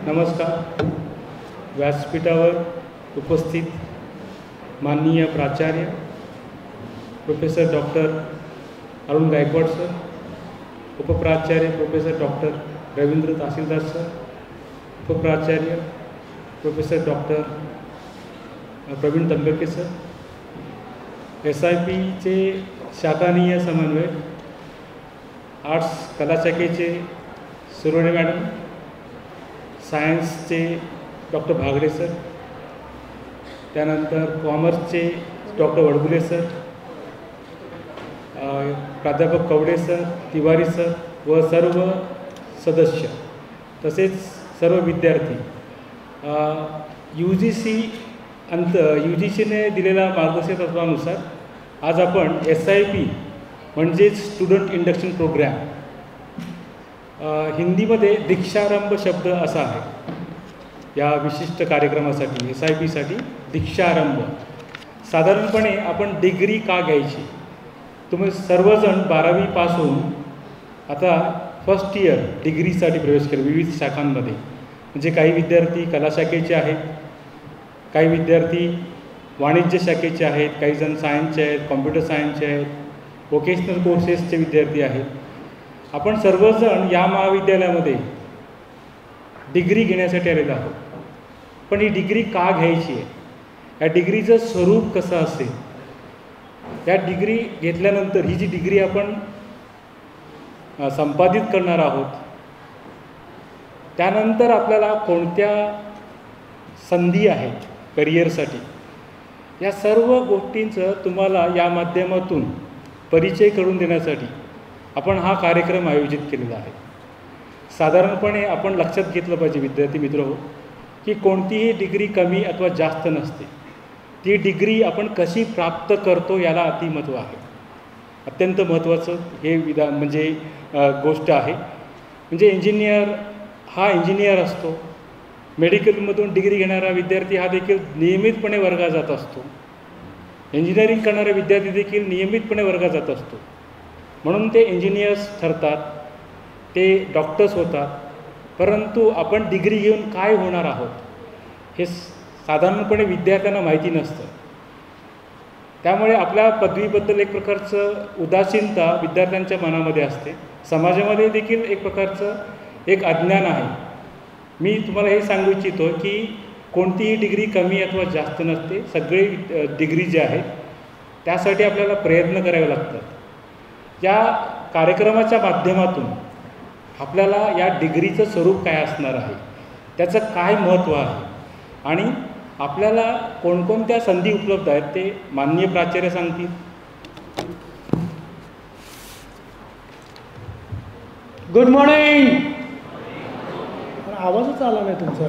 नमस्कार. व्यासपीठावर उपस्थित माननीय प्राचार्य professor doctor Arun Gaikwad sir, उपप्राचार्य professor doctor Ravindra Tahsildar sir, उपप्राचार्य professor doctor Pravin Tambeke sir, SIPचे शाखानीय समन्वयक, आर्ट्स कला शाखेचे सुरोडे मॅडम, सायन्सचे डॉक्टर भागडे सर, त्यानंतर कॉमर्सचे डॉक्टर वडगुले सर, प्राध्यापक कवडे सर, तिवारी सर व सर्व सदस्य तसेच सर्व विद्यार्थी. UGCने दिलेल्या मार्गदर्शक तत्वानुसार आज आपण SIP म्हणजेच स्टुडंट इंडक्शन प्रोग्रॅम, हिंदीमध्ये दीक्षारंभ शब्द असा आहे या विशिष्ट कार्यक्रमासाठी. SIPसाठी दीक्षारंभ. साधारणपणे आपण डिग्री का घ्यायची? तुम्ही सर्वजण 12वी पास होऊन आता फर्स्ट इयर डिग्रीसाठी प्रवेश केला विविध शाखांमध्ये. म्हणजे काही विद्यार्थी कला शाखेचे आहेत, काही विद्यार्थी वाणिज्य शाखेचे आहेत, काही जण सायन्सचे आहेत, कॉम्प्युटर सायन्सचे आहेत, व्होकेशनल कोर्सेसचे विद्यार्थी आहेत. आपण सर्वजण या महाविद्यालयामध्ये डिग्री घेण्यासाठी आलेलो आहोत. पण ही डिग्री का घ्यायची आहे? या डिग्रीचं स्वरूप कसं असेल? या डिग्री घेतल्यानंतर ही जी डिग्री आपण संपादित करणार आहोत, त्यानंतर आपल्याला कोणत्या संधी आहेत करिअरसाठी, या सर्व गोष्टींचं तुम्हाला या माध्यमातून परिचय करून देण्यासाठी आपण हा कार्यक्रम आयोजित केलेला आहे. साधारणपणे आपण लक्षात घेतलं पाहिजे विद्यार्थी मित्र हो, की कोणतीही डिग्री कमी अथवा जास्त नसते. ती डिग्री आपण कशी प्राप्त करतो याला अतिमहत्त्व आहे. अत्यंत महत्त्वाचं हे गोष्ट आहे. म्हणजे इंजिनियर असतो. मेडिकलमधून डिग्री घेणारा विद्यार्थी हा देखील नियमितपणे वर्गात जात असतो. इंजिनिअरिंग करणारा विद्यार्थी देखील नियमितपणे वर्गात जात असतो. म्हणून ते इंजिनियर्स ठरतात, ते डॉक्टर्स होतात. परंतु आपण डिग्री घेऊन काय होणार आहोत हे साधारणपणे विद्यार्थ्यांना माहिती नसतं. त्यामुळे आपल्या पदवीबद्दल एक प्रकारचं उदासीनता विद्यार्थ्यांच्या मनामध्ये असते. समाजामध्ये देखील एक प्रकारचं एक अज्ञान आहे. मी तुम्हाला हे सांगू इच्छितो की कोणतीही डिग्री कमी अथवा जास्त नसते. सगळे डिग्री जे आहेत त्यासाठी आपल्याला प्रयत्न करावे लागतात. या कार्यक्रमाच्या माध्यमातून आपल्याला या डिग्रीचं स्वरूप काय असणार आहे, त्याचं काय महत्त्व आहे आणि आपल्याला कोणकोणत्या संधी उपलब्ध आहेत ते माननीय प्राचार्य सांगतील. Good morning. आवाजच आला नाही तुमचा.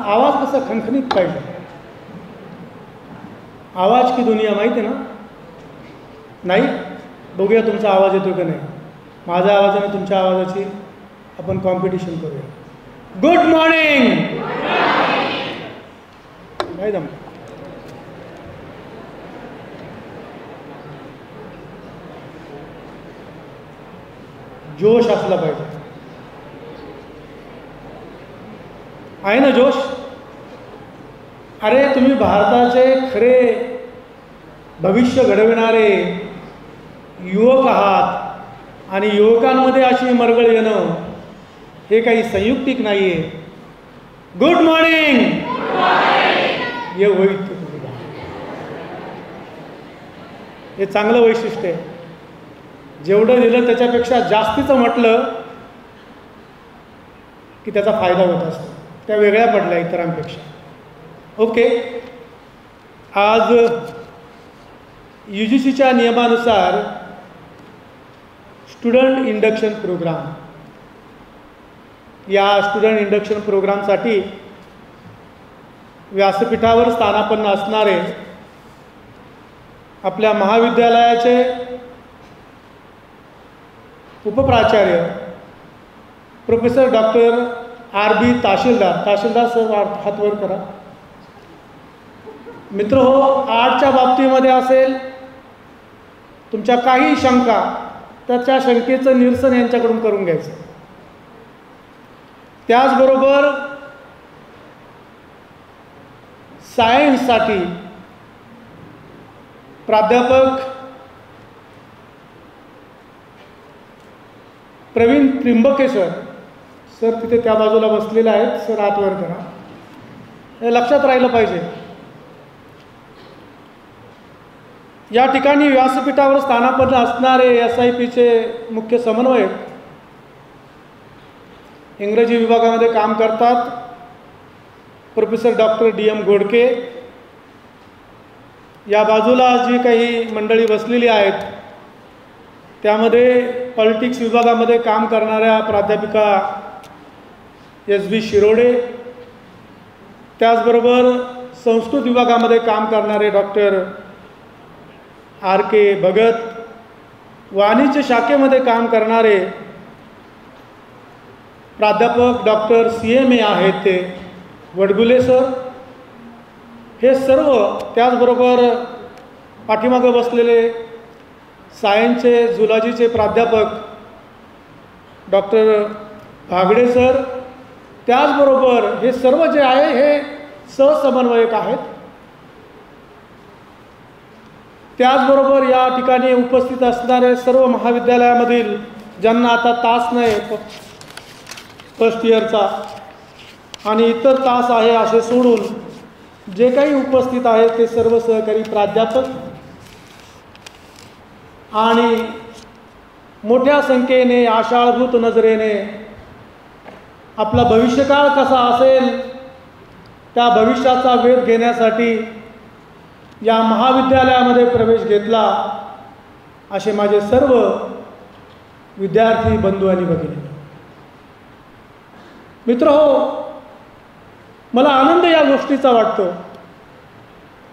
आवाज कसा खणखणीत पाहिजे. आवाज की दुनिया माहिती आहे ना? नाही? बघूया तुमचा आवाज येतो का नाही. माझ्या आवाजाने तुमच्या आवाजाची आपण कॉम्पिटिशन करूया. Good morning. नाही जम. जोश असला पाहिजे. आहे ना जोश? अरे तुम्ही भारताचे खरे भविष्य घडविणारे युवक आहात आणि युवकांमध्ये अशी मरगळ येणं हे काही संयुक्तिक नाही आहे. Good morning. हे होईल, हे चांगलं वैशिष्ट्य आहे. जेवढं दिलं त्याच्यापेक्षा जास्तीचं म्हटलं की त्याचा फायदा होत असतो. त्या वेगळ्या पडल्या इतरांपेक्षा. ओके. आज UGCच्या नियमानुसार स्टुडंट इंडक्शन प्रोग्राम, या स्टुडंट इंडक्शन प्रोग्रामसाठी व्यासपीठावर स्थानापन्न असणारे आपल्या महाविद्यालयाचे उपप्राचार्य प्रोफेसर डॉक्टर RB तहसीलदार सर हात वर करा. मित्र हो, आर्टच्या बाबतीमध्ये असेल तुमच्या काही शंका, तर त्या शंकेचं निरसन यांच्याकडून करून घ्यायचं. त्याचबरोबर सायन्ससाठी प्राध्यापक प्रवीण त्रिंबके सर तिथे त्या बाजूला बसलेले आहेत. सर आतवर करा. हे लक्षात राहिलं पाहिजे. या ठिकाणी व्यासपीठावर स्थानापन्न असणारे SIPचे मुख्य समन्वयक इंग्रजी विभागामध्ये काम करतात प्रोफेसर डॉक्टर DM घोडके. या बाजूला जी काही मंडळी बसलेली आहेत त्यामध्ये पॉलिटिक्स विभागामध्ये काम करणाऱ्या प्राध्यापिका SB शिरोडे, त्याचबरोबर संस्कृत विभागामध्ये काम करणारे डॉक्टर RK भगत, वाणिज्य शाखेमध्ये काम करणारे प्राध्यापक डॉक्टर CMA आहेत ते वडगुले सर. हे सर्व, त्याचबरोबर पाठीमागं बसलेले सायन्सचे झुलॉजीचे प्राध्यापक डॉक्टर भागडे सर, त्याचबरोबर हे सर्व जे आहे हे सहसमन्वयक आहेत. त्याचबरोबर या ठिकाणी उपस्थित असणारे सर्व महाविद्यालयामधील ज्यांना आता तास नाही फर्स्ट इयरचा आणि इतर तास आहे असे सोडून जे काही उपस्थित आहेत ते सर्व सहकारी प्राध्यापक आणि मोठ्या संख्येने आशाळभूत नजरेने आपला भविष्यकाळ कसा असेल त्या भविष्याचा वेध घेण्यासाठी या महाविद्यालयामध्ये प्रवेश घेतला असे माझे सर्व विद्यार्थी बंधू आणि भगिनी. मित्रहो, मला आनंद या गोष्टीचा वाटतो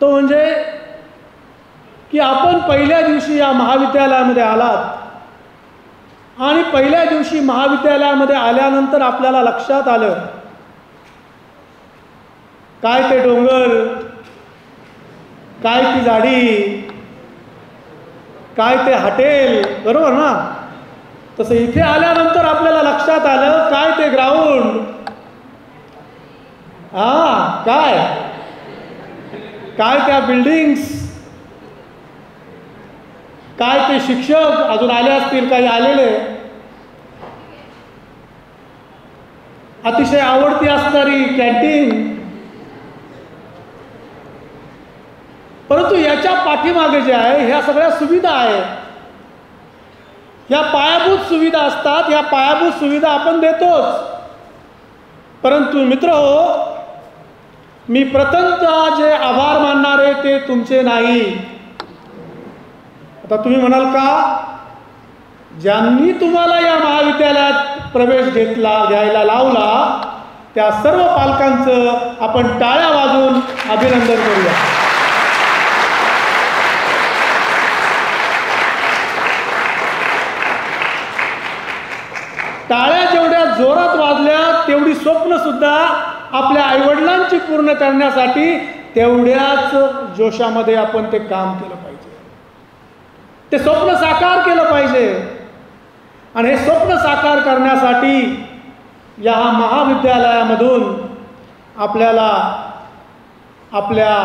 तो म्हणजे की आपण पहिल्या दिवशी या महाविद्यालयामध्ये आलात आणि पहिल्या दिवशी महाविद्यालयामध्ये आल्यानंतर आपल्याला लक्षात आलं काय ते डोंगर, काय ती झाडी, काय ते हॉटेल, बरोबर ना. तसं इथे आल्यानंतर आपल्याला लक्षात आलं काय ते ग्राउंड, काय त्या बिल्डिंग्स, काय ते शिक्षक, अजून आले असतील काही आलेले, अतिशय आवडती असणारी कॅन्टीन. परंतु याच्या पाठीमागे जे आहे ह्या सगळ्या सुविधा आहेत, ह्या पायाभूत सुविधा असतात. ह्या पायाभूत सुविधा आपण देतोच. परंतु मित्रहो, मी प्रथमतः जे आभार मानणारे ते तुमचे नाही. आता तुम्ही म्हणाल का, ज्यांनी तुम्हाला या महाविद्यालयात प्रवेश घ्यायला लावला त्या सर्व पालकांचं आपण टाळ्या वाजवून अभिनंदन करूया. टाळ्या जेवढ्या जोरात वाजल्या तेवढी स्वप्न सुद्धा आपल्या आईवडिलांची पूर्ण करण्यासाठी तेवढ्याच जोशामध्ये आपण ते काम केलं पाहिजे. ते स्वप्न साकार केलं पाहिजे. आणि हे स्वप्न साकार करण्यासाठी या महाविद्यालयामधून आपल्याला आपल्या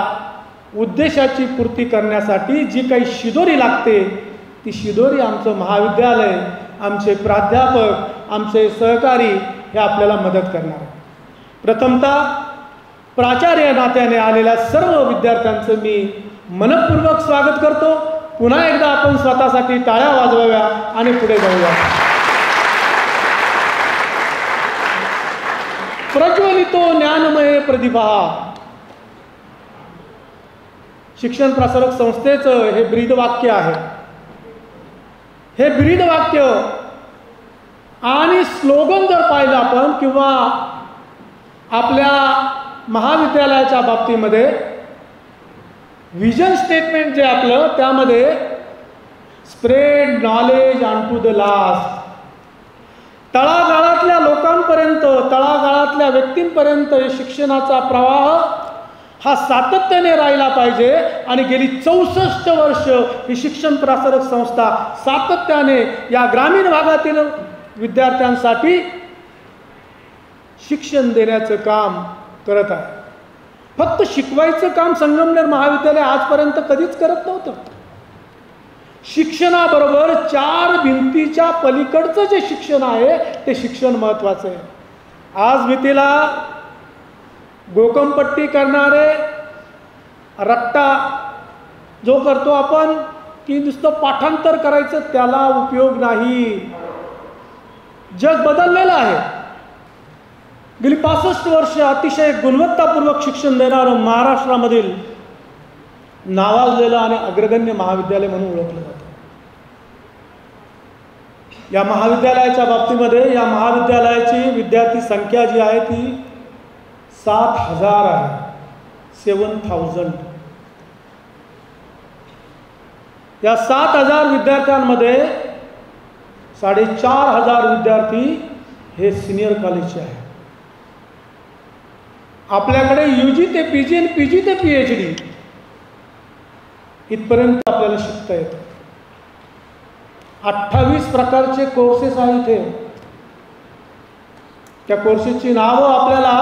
उद्देशाची पूर्ती करण्यासाठी जी काही शिदोरी लागते ती शिदोरी आमचं महाविद्यालय, आमचे प्राध्यापक, आमचे सहकारी हे आपल्याला मदत करणार आहे. प्रथमतः प्राचार्य नात्याने आलेल्या सर्व विद्यार्थ्यांचं मी मनपूर्वक स्वागत करतो. पुन्हा एकदा आपण स्वतःसाठी टाळ्या वाजवाव्या आणि पुढे जाऊया. प्रज्वलितो ज्ञानमय प्रतिभा, शिक्षण प्रसारक संस्थेचं हे ब्रीदवाक्य आहे. हे ब्रीदवाक्य आणि स्लोगन जर पाहिलं आपण किंवा आपल्या महाविद्यालयाच्या बाबतीमध्ये विजन स्टेटमेंट जे आपलं त्यामध्ये spread knowledge on to the last, तळागाळातल्या लोकांपर्यंत, तळागाळातल्या व्यक्तींपर्यंत शिक्षणाचा प्रवाह हा सातत्याने राहिला पाहिजे. आणि गेली 64 वर्ष ही शिक्षण प्रसारक संस्था सातत्याने या ग्रामीण भागातील विद्यार्थ्यांसाठी शिक्षण देण्याचं काम करत आहे. फक्त शिकवायचं काम संगमनेर महाविद्यालय आजपर्यंत कधीच करत नव्हतं. शिक्षणाबरोबर 4 भिंतीच्या पलीकडचं जे शिक्षण आहे ते शिक्षण महत्त्वाचं आहे. आज भीतीला गोकमपट्टी करणारे, रट्टा जो करतो आपण की नुसतं पाठांतर करायचं, त्याला उपयोग नाही. जग बदललेलं आहे. गेली 65 वर्ष अतिशय गुणवत्तापूर्वक शिक्षण देणारं महाराष्ट्रामधील नावाजलेलं आणि अग्रगण्य महाविद्यालय म्हणून ओळखलं जातं. या महाविद्यालयाच्या बाबतीमध्ये या महाविद्यालयाची विद्यार्थी संख्या जी आहे ती 7,000 आहे. 7,000. या 7,000 विद्यार्थ्यांमध्ये 4,500 विद्यार्थी हे सिनियर कॉलेजचे आहेत. आपल्याकडे UG ते PG आणि PG ते PhD इथपर्यंत आपल्याला शिकता येतं. 28 प्रकारचे कोर्सेस आहेत इथे. त्या कोर्सेसची नावं आपल्याला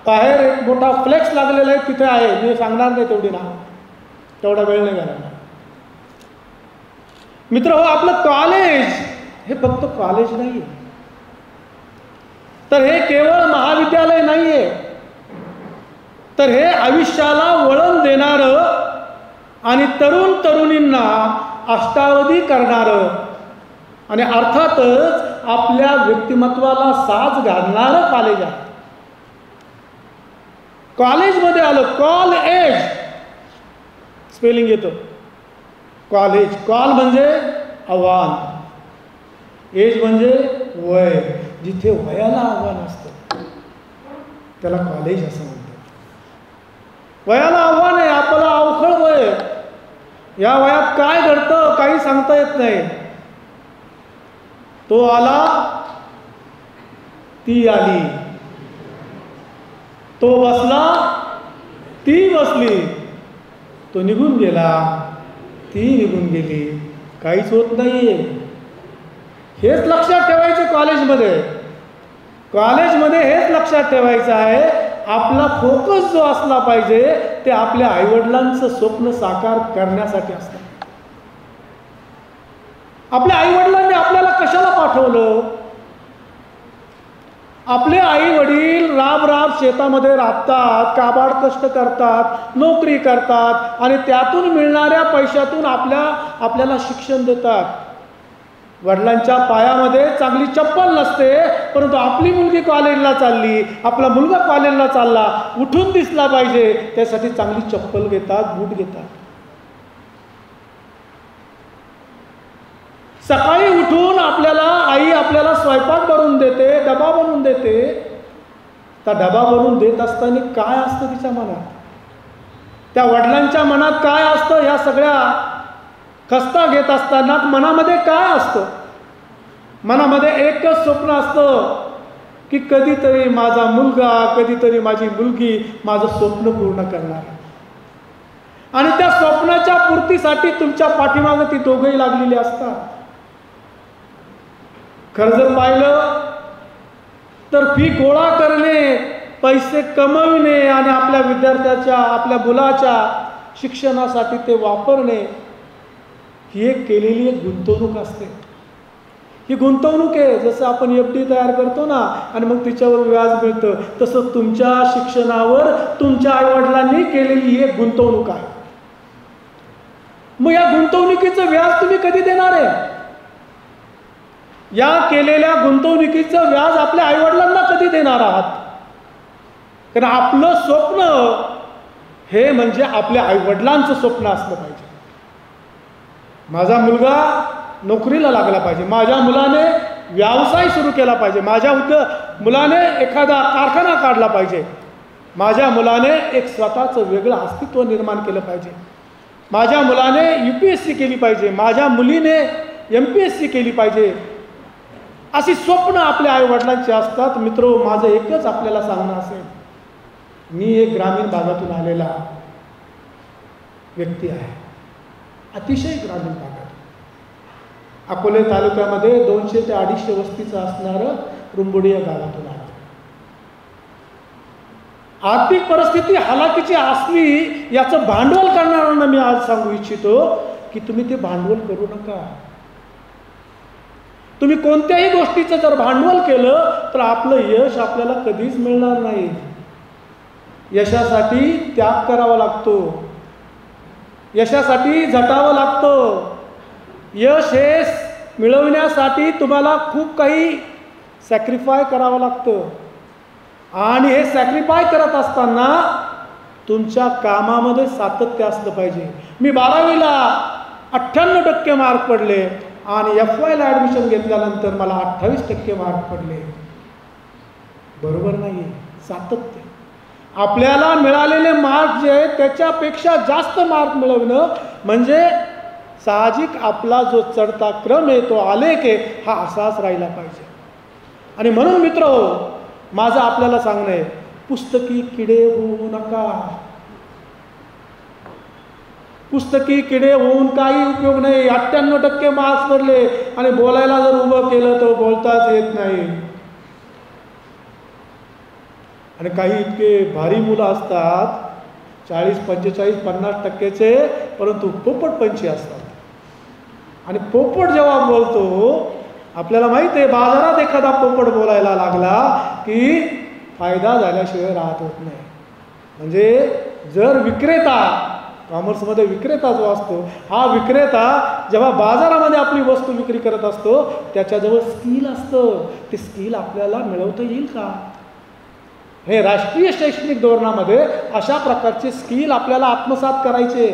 बाहेर एक मोठा फ्लेक्स लागलेला आहे तिथे आहे. मी सांगणार नाही तेवढी नाव, तेवढा वेळ नाही घालणार. मित्र हो, आपलं कॉलेज हे फक्त कॉलेज नाही आहे, तर हे केवळ महाविद्यालय नाही आहे, तर हे आयुष्याला वळण देणारं आणि तरुण तरुणींना अष्टावधी करणारं आणि अर्थातच आपल्या व्यक्तिमत्वाला साज घालणारं कॉलेज आहे. कॉलेजमध्ये आलं, कॉल एज स्पेलिंग येतं. कॉलेज, कॉल म्हणजे आव्हान, एज म्हणजे वय. जिथे वयाला आव्हान असतं त्याला कॉलेज असं म्हणतात. वयाला आव्हान आहे, आपल्याला अवखळ वय. या वयात काय घडतं काही सांगता येत नाही. तो आला, ती आली. तो बसला, ती बसली. तो निघून गेला, ती निघून गेली. काहीच होत नाहीये. हेच लक्षात ठेवायचं कॉलेजमध्ये. कॉलेजमध्ये हेच लक्षात ठेवायचं आहे, आपला फोकस जो असला पाहिजे ते आपल्या आईवडिलांचं स्वप्न साकार करण्यासाठी असतं. आपल्या आईवडिलांनी आपल्याला कशाला पाठवलं? आपले आई वडील राब राब शेतामध्ये राबतात, काबाड कष्ट करतात, नोकरी करतात आणि त्यातून मिळणाऱ्या पैशातून आपल्याला शिक्षण देतात. वडिलांच्या पायामध्ये चांगली चप्पल नसते, परंतु आपली मुलगी कॉलेजला चालली, आपला मुलगा कॉलेजला चालला, उठून दिसला पाहिजे त्यासाठी चांगली चप्पल घेतात, बूट घेतात. सकाळी उठून आई आपल्याला स्वयंपाक बनवून देते, डबा बनवून देते. त्या डबा बनवून देत असताना काय असतं तिच्या मनात, त्या वडिलांच्या मनात काय असतं? ह्या सगळ्या खस्ता घेत असताना मनामध्ये काय असतं? मनामध्ये एकच स्वप्न असतं की कधीतरी माझा मुलगा, कधीतरी माझी मुलगी माझं स्वप्न पूर्ण करणार. आणि त्या स्वप्नाच्या पूर्तीसाठी तुमच्या पाठीमागे ती दोघंही लागलेली असतात. खरं जर पाहिलं तर फी गोळा करणे, पैसे कमविणे आणि आपल्या विद्यार्थ्याच्या, आपल्या मुलाच्या शिक्षणासाठी ते वापरणे ही एक केलेली एक गुंतवणूक असते. ही गुंतवणूक आहे. जसं आपण FD तयार करतो ना आणि मग तिच्यावर व्याज मिळतं, तसं तुमच्या शिक्षणावर तुमच्या आईवडिलांनी केलेली एक गुंतवणूक आहे. मग या गुंतवणुकीचं व्याज तुम्ही कधी देणार आहे? या केलेल्या गुंतवणुकीचं व्याज आपल्या आईवडिलांना कधी देणार आहात? कारण आपलं स्वप्न हे म्हणजे आपल्या आईवडिलांचं स्वप्न असलं पाहिजे. माझा मुलगा नोकरीला लागला पाहिजे, माझ्या मुलाने व्यवसाय सुरू केला पाहिजे, माझ्या मुलाने एखादा कारखाना काढला पाहिजे, माझ्या मुलाने एक स्वतःचं वेगळं अस्तित्व निर्माण केलं पाहिजे, माझ्या मुलाने UPSC केली पाहिजे, माझ्या मुलीने MPSC केली पाहिजे. अशी स्वप्न आपल्या आईवडिलांची असतात. मित्रो, माझं एकच आपल्याला सांगणं असेल, मी एक ग्रामीण भागातून आलेला व्यक्ती आहे, अतिशय ग्रामीण भागात. अकोले तालुक्यामध्ये 200 ते 250 वस्तीचं असणारं रुंबोडी या गावातून आलं. आर्थिक परिस्थिती हालाकीची असली याचं भांडवल करणाऱ्यांना मी आज सांगू इच्छितो की तुम्ही ते भांडवल करू नका. तुम्ही कोणत्याही गोष्टीचं जर भांडवल केलं तर आपलं यश आपल्याला कधीच मिळणार नाही. यशासाठी त्याग करावा लागतो, यशासाठी झटावं लागतं. यश हे मिळवण्यासाठी तुम्हाला खूप काही सॅक्रिफाय करावं लागतं. आणि हे सॅक्रिफाय करत असताना तुमच्या कामामध्ये सातत्य असलं पाहिजे. मी 12वीला 98% मार्क पडले आणि FYला ॲडमिशन घेतल्यानंतर मला 28% मार्क पडले. बरोबर नाही. सातत्य, आपल्याला मिळालेले मार्क जे आहेत त्याच्यापेक्षा जास्त मार्क मिळवणं म्हणजे साहजिक आपला जो चढता क्रम आहे तो आलेख आहे हा असाच राहिला पाहिजे. आणि म्हणून मित्रहो, माझं आपल्याला सांगणं आहे, पुस्तकी किडे होऊ नका. पुस्तकी किडे होऊन काही उपयोग नाही. 98% मार्क्स पडले आणि बोलायला जर उभं केलं तर बोलताच येत नाही. आणि काही इतके भारी मुलं असतात 40, 45, 50%चे, परंतु पोपटपंची असतात. आणि पोपट जेव्हा बोलतो, आपल्याला माहिती आहे बाजारात एखादा पोपट बोलायला लागला की फायदा झाल्याशिवाय राहत होत नाही. म्हणजे जर विक्रेता, कॉमर्समध्ये विक्रेता जो असतो, हा विक्रेता जेव्हा बाजारामध्ये आपली वस्तू विक्री करत असतो त्याच्याजवळ स्किल असतं. ते स्किल आपल्याला मिळवता येईल का? हे राष्ट्रीय शैक्षणिक धोरणामध्ये अशा प्रकारचे स्किल आपल्याला आत्मसात करायचे.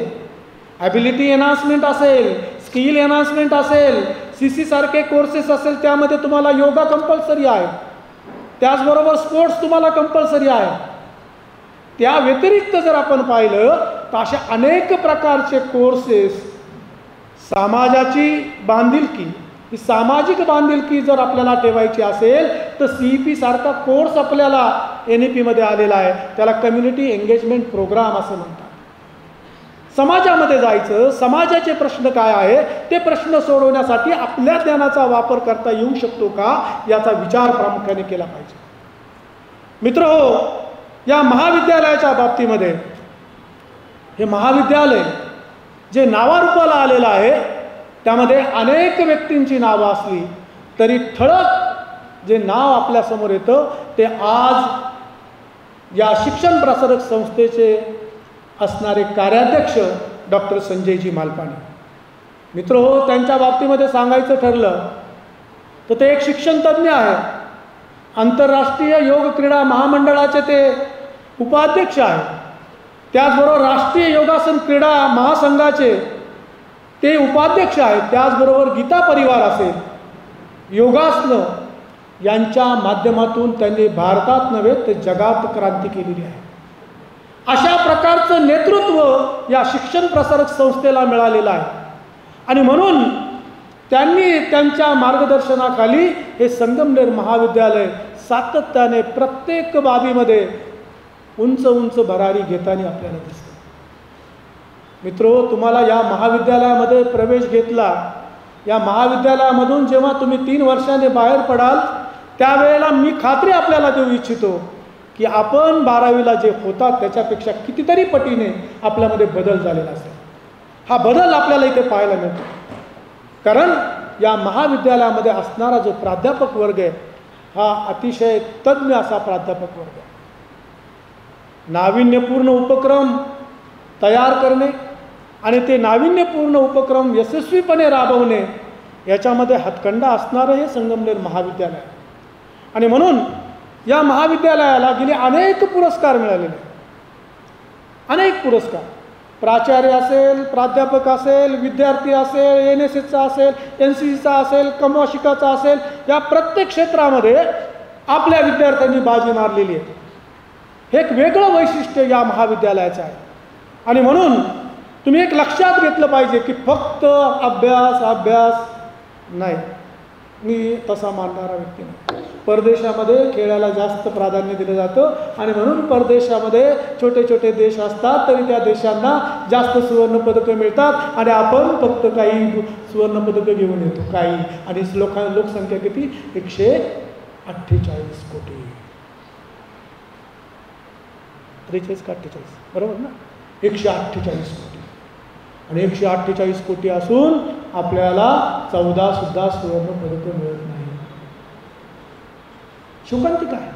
ॲबिलिटी एनहान्समेंट असेल, स्किल एनहान्समेंट असेल, CC सारखे कोर्सेस असेल, त्यामध्ये तुम्हाला योगा कंपल्सरी आहे, त्याचबरोबर स्पोर्ट्स तुम्हाला कंपल्सरी आहे. त्या व्यतिरिक्त जर आपण पाहिलं तर अशा अनेक प्रकारचे कोर्सेस, समाजाची बांधिलकी, ही सामाजिक बांधिलकी जर आपल्याला ठेवायची असेल तर CEP सारखा कोर्स आपल्याला NEPमध्ये आलेला आहे. त्याला कम्युनिटी एंगेजमेंट प्रोग्राम असं म्हणतात. समाजामध्ये जायचं, समाजाचे प्रश्न काय आहे ते प्रश्न सोडवण्यासाठी आपल्या ज्ञानाचा वापर करता येऊ शकतो का याचा विचार प्रामुख्याने केला पाहिजे. मित्रहो, या महाविद्यालयाच्या बाबतीमध्ये, हे महाविद्यालय जे नावारूपाला आलेलं आहे त्यामध्ये अनेक व्यक्तींची नावं असली तरी ठळक जे नाव आपल्यासमोर येतं ते आज या शिक्षण प्रसारक संस्थेचे असणारे कार्याध्यक्ष डॉक्टर संजयजी मालपाणी. मित्रहो, त्यांच्या बाबतीमध्ये सांगायचं ठरलं तर ते एक शिक्षण तज्ज्ञ आहे. आंतरराष्ट्रीय योग क्रीडा महामंडळाचे ते उपाध्यक्ष आहेत. त्याचबरोबर राष्ट्रीय योगासन क्रीडा महासंघाचे ते उपाध्यक्ष आहेत. त्याचबरोबर गीता परिवार असेल, योगासनं यांच्या माध्यमातून त्यांनी भारतात नव्हे तर जगात क्रांती केलेली आहे. अशा प्रकारचं नेतृत्व या शिक्षण प्रसारक संस्थेला मिळालेलं आहे. आणि म्हणून त्यांनी त्यांच्या मार्गदर्शनाखाली हे संगमनेर महाविद्यालय सातत्याने प्रत्येक बाबीमध्ये उंच उंच भरारी घेताना आपल्याला दिसतं. मित्रो, तुम्हाला या महाविद्यालयामध्ये प्रवेश घेतला, या महाविद्यालयामधून जेव्हा तुम्ही 3 वर्षांनी बाहेर पडाल त्यावेळेला मी खात्री आपल्याला देऊ इच्छितो की आपण 12वीला जे होतात त्याच्यापेक्षा कितीतरी पटीने आपल्यामध्ये बदल झालेला असेल. हा बदल आपल्याला इथे पाहायला मिळतो. कारण या महाविद्यालयामध्ये असणारा जो प्राध्यापक वर्ग आहे हा अतिशय तज्ज्ञ असा प्राध्यापक वर्ग आहे. नाविन्यपूर्ण उपक्रम तयार करणे आणि ते नाविन्यपूर्ण उपक्रम यशस्वीपणे राबवणे याच्यामध्ये हातखंडा असणारं हे संगमनेर महाविद्यालय. आणि म्हणून या महाविद्यालयाला गेले अनेक पुरस्कार मिळालेले, अनेक पुरस्कार. प्राचार्य असेल, प्राध्यापक असेल, विद्यार्थी असेल, NSSचा असेल, NCCचा असेल, कमवाशिकाचा असेल, या प्रत्येक क्षेत्रामध्ये आपल्या विद्यार्थ्यांनी बाजी मारलेली आहे. हे एक वेगळं वैशिष्ट्य या महाविद्यालयाचं आहे. आणि म्हणून तुम्ही एक लक्षात घेतलं पाहिजे की फक्त अभ्यास अभ्यास नाही, मी तसा मानणारा व्यक्ती नाही. परदेशामध्ये खेळाला जास्त प्राधान्य दिलं जातं आणि म्हणून परदेशामध्ये छोटे छोटे देश असतात तरी त्या देशांना जास्त सुवर्णपदकं मिळतात आणि आपण फक्त काही सुवर्णपदकं घेऊन येतो काही. आणि लोकसंख्या किती? 148 कोटी. 43 का 48, बरोबर ना? 148 कोटी. आणि 148 कोटी असून आपल्याला 14 सुद्धा सुवर्ण पदक मिळत नाही. शोकांतिक काय?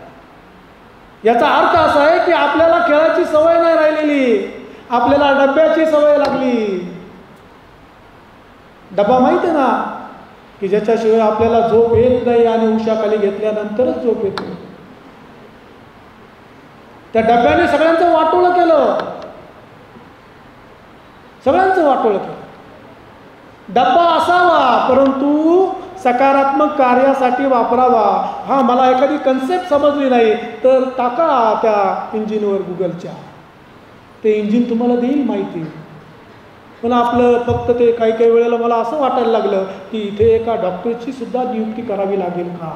याचा अर्थ असा आहे की आपल्याला खेळाची सवय नाही राहिलेली, आपल्याला डब्याची सवय लागली. डबा माहिती आहे ना, की ज्याच्याशिवाय आपल्याला झोप येत नाही आणि उशाखाली घेतल्यानंतरच झोप येते. त्या डब्याने सगळ्यांचं वाटोळं केलं, सगळ्यांचं वाटोळं केलं. डब्बा असावा परंतु सकारात्मक कार्यासाठी वापरावा. हा, मला एखादी कन्सेप्ट समजली नाही तर टाका त्या इंजिनवर गुगलच्या, ते इंजिन तुम्हाला देईल माहिती. पण आपलं फक्त ते काही काही वेळेला मला असं वाटायला लागलं की इथे एका डॉक्टरची सुद्धा नियुक्ती करावी लागेल का,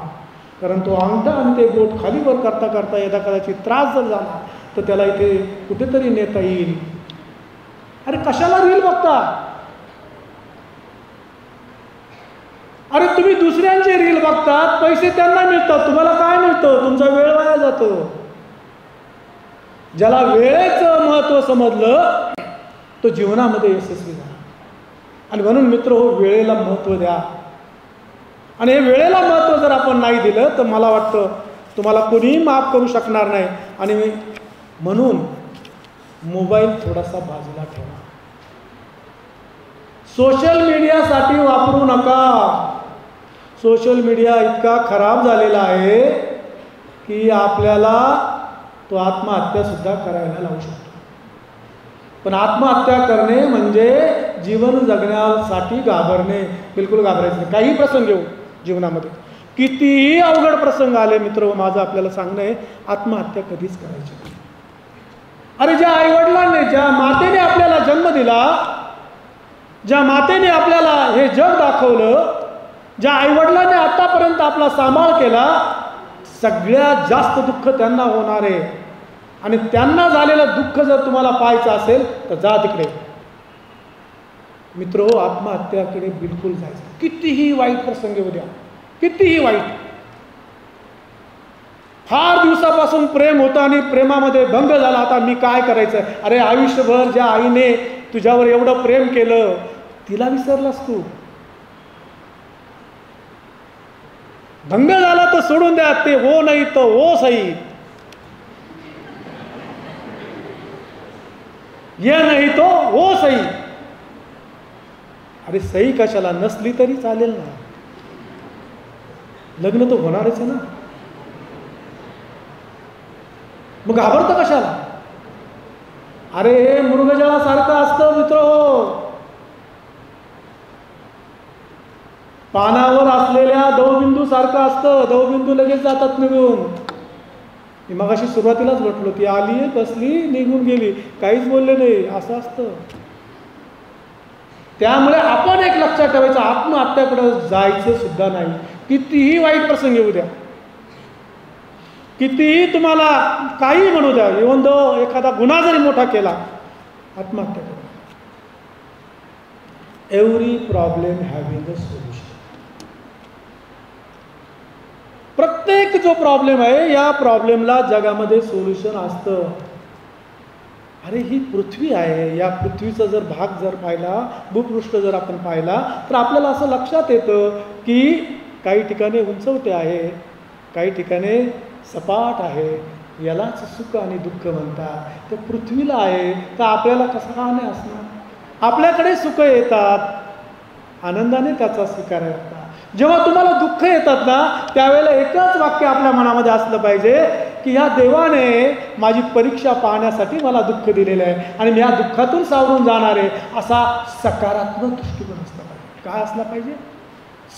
कारण तो अंगठा आणि ते बोट खाली वर करता करता यदा कदाचित त्रास जर झाला तर त्याला इथे कुठेतरी नेता येईल. अरे कशाला रील बघता? अरे तुम्ही दुसऱ्यांचे रील बघतात, पैसे त्यांना मिळतात, तुम्हाला काय मिळतं? तुमचा वेळ वाया जातो. ज्याला वेळेचं महत्त्व समजलं तो जीवनामध्ये यशस्वी झाला. आणि म्हणून मित्र हो, वेळेला महत्त्व द्या. आणि हे वेळेला महत्त्व जर आपण नाही दिलं तर मला वाटतं तुम्हाला कोणीही माफ करू शकणार नाही. आणि म्हणून मोबाईल थोडासा बाजूला ठेवा. सोशल मीडियासाठी वापरू नका. सोशल मीडिया इतका खराब झालेला आहे की आपल्याला तो आत्महत्या सुद्धा करायला लावू शकतो. पण आत्महत्या करणे म्हणजे जीवन जगण्यासाठी घाबरणे. बिलकुल घाबरायचं नाही. काही प्रसंग येऊ जीवनामध्ये, कितीही अवघड प्रसंग आले मित्र, माझं आपल्याला सांगणं आहे, आत्महत्या कधीच करायची नाही. अरे ज्या आईवडिलांनी, ज्या मातेने आपल्याला जन्म दिला, ज्या मातेने आपल्याला हे जग दाखवलं, ज्या आईवडिलांनी आतापर्यंत आपला सांभाळ केला, सगळ्यात जास्त दुःख त्यांना होणार आहे. आणि त्यांना झालेलं दुःख जर तुम्हाला पाहायचं असेल तर जा तिकडे. मित्र हो, आत्महत्याकडे बिलकुल जायचं. कितीही वाईट प्रसंग येऊ द्या, कितीही वाईट. फार दिवसापासून प्रेम होतं आणि प्रेमामध्ये भंग झाला, आता मी काय करायचं? अरे आयुष्यभर ज्या आईने तुझ्यावर एवढं प्रेम केलं तिला विसरलास तू. भंग झाला तर सोडून द्या, ते हो नाही तर हो सही, ये नाही तो हो सही. अरे सही कशाला, नसली तरी चालेल ना, लग्न तर होणारच आहे ना. मग घाबरतं कशाला? अरे हे मृगजळासारखं असतं मित्र हो. पानावर असलेल्या दवबिंदू सारखं असतं. दवबिंदू लगेच जातात निघून. मी मगाशी सुरुवातीलाच म्हटलो, ती आली बसली निघून गेली, काहीच बोलले नाही, असं असतं. त्यामुळे आपण एक लक्षात ठेवायचं, आत्महत्याकडे जायचं सुद्धा नाही. कितीही वाईट प्रसंग येऊ द्या, कितीही तुम्हाला काही म्हणू द्या, इव्हन दो एखादा गुन्हा जरी मोठा केला, आत्महत्या करा. Every problem having a solution. प्रत्येक जो प्रॉब्लेम आहे या प्रॉब्लेमला जगामध्ये सोल्युशन असतं. अरे ही पृथ्वी आहे, या पृथ्वीचा जर भाग जर पाहिला, भूपृष्ठ जर आपण पाहिला तर आपल्याला असं लक्षात येतं की काही ठिकाणी उंचवटे आहे, काही ठिकाणी सपाट आहे. यालाच सुख आणि दुःख म्हणतात. तर पृथ्वीला आहे तर आपल्याला कसं का नाही असणार? आपल्याकडे सुख येतात, आनंदाने त्याचा स्वीकार करतात. जेव्हा तुम्हाला दुःख येतात ना, त्यावेळेला एकच वाक्य आपल्या मनामध्ये असलं पाहिजे की ह्या देवाने माझी परीक्षा पाहण्यासाठी मला दुःख दिलेलं आहे आणि मी या दुःखातून सावरून जाणार आहे, असा सकारात्मक दृष्टिकोन असला पाहिजे. काय असला पाहिजे?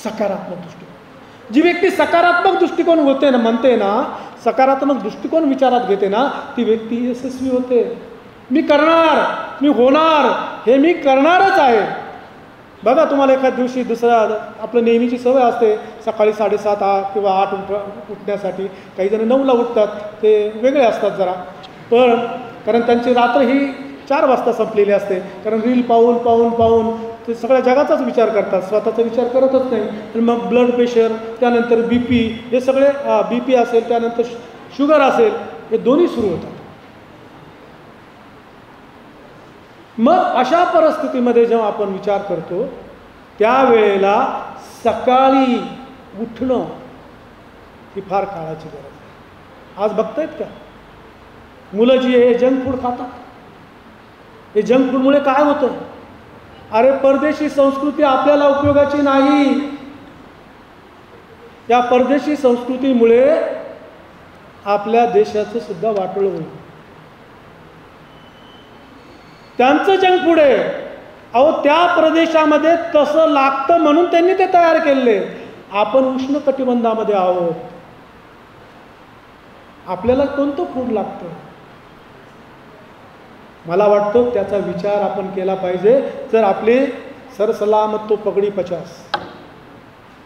सकारात्मक दृष्टिकोन. जी व्यक्ती सकारात्मक दृष्टिकोन होते ना, म्हणते ना, सकारात्मक दृष्टिकोन विचारात घेते ना, ती व्यक्ती यशस्वी होते. मी करणार, मी होणार, हे मी करणारच आहे. बघा, तुम्हाला एखाद्या दिवशी दुसरा आपलं नेहमीची सवय असते सकाळी 7:30 किंवा 8 उठण्यासाठी. काही जण 9ला उठतात, ते वेगळे असतात जरा, पण कारण त्यांची रात्र ही 4 वाजता संपलेली असते. कारण रील पाहून पाहून पाहून ते सगळ्या जगाचाच विचार करतात, स्वतःचा विचार करतच नाही. आणि मग ब्लड प्रेशर, त्यानंतर BP, हे सगळे BP असेल, त्यानंतर शुगर असेल, हे दोन्ही सुरू होतात. मग अशा परिस्थितीमध्ये जेव्हा आपण विचार करतो त्यावेळेला सकाळी उठणं ही फार काळाची गरज आहे. आज बघतायत का मुलं जी हे जंक फूड खातात, हे जंक फूडमुळे काय होतं? अरे परदेशी संस्कृती आपल्याला उपयोगाची नाही. या परदेशी संस्कृतीमुळे आपल्या देशाचं सुद्धा वाटोळं होईल. त्यांचं जंक फूड आहे. अहो त्या प्रदेशामध्ये तसं लागतं म्हणून त्यांनी ते तयार केले. आपण उष्ण कटिबंधामध्ये आहोत, आपल्याला कोणतं फूड लागतं? मला वाटतं त्याचा विचार आपण केला पाहिजे. जर आपली सरसलामत तो पगडी 50,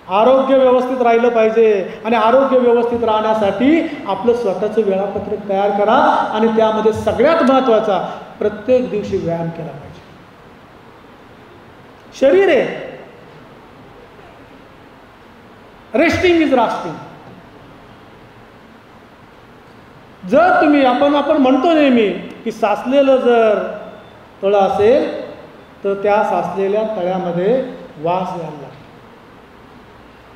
आरोग्य व्यवस्थित राहिलं पाहिजे. आणि आरोग्य व्यवस्थित राहण्यासाठी आपलं स्वतःचं वेळापत्रक तयार करा. आणि त्यामध्ये सगळ्यात महत्त्वाचा प्रत्येक दिवशी व्यायाम केला पाहिजे. शरीर आहे, रेस्टिंग इज रास्टिंग. जर तुम्ही आपण म्हणतो नेहमी की साचलेलं जर तळं असेल तर त्या साचलेल्या तळ्यामध्ये वास यायला लागतो.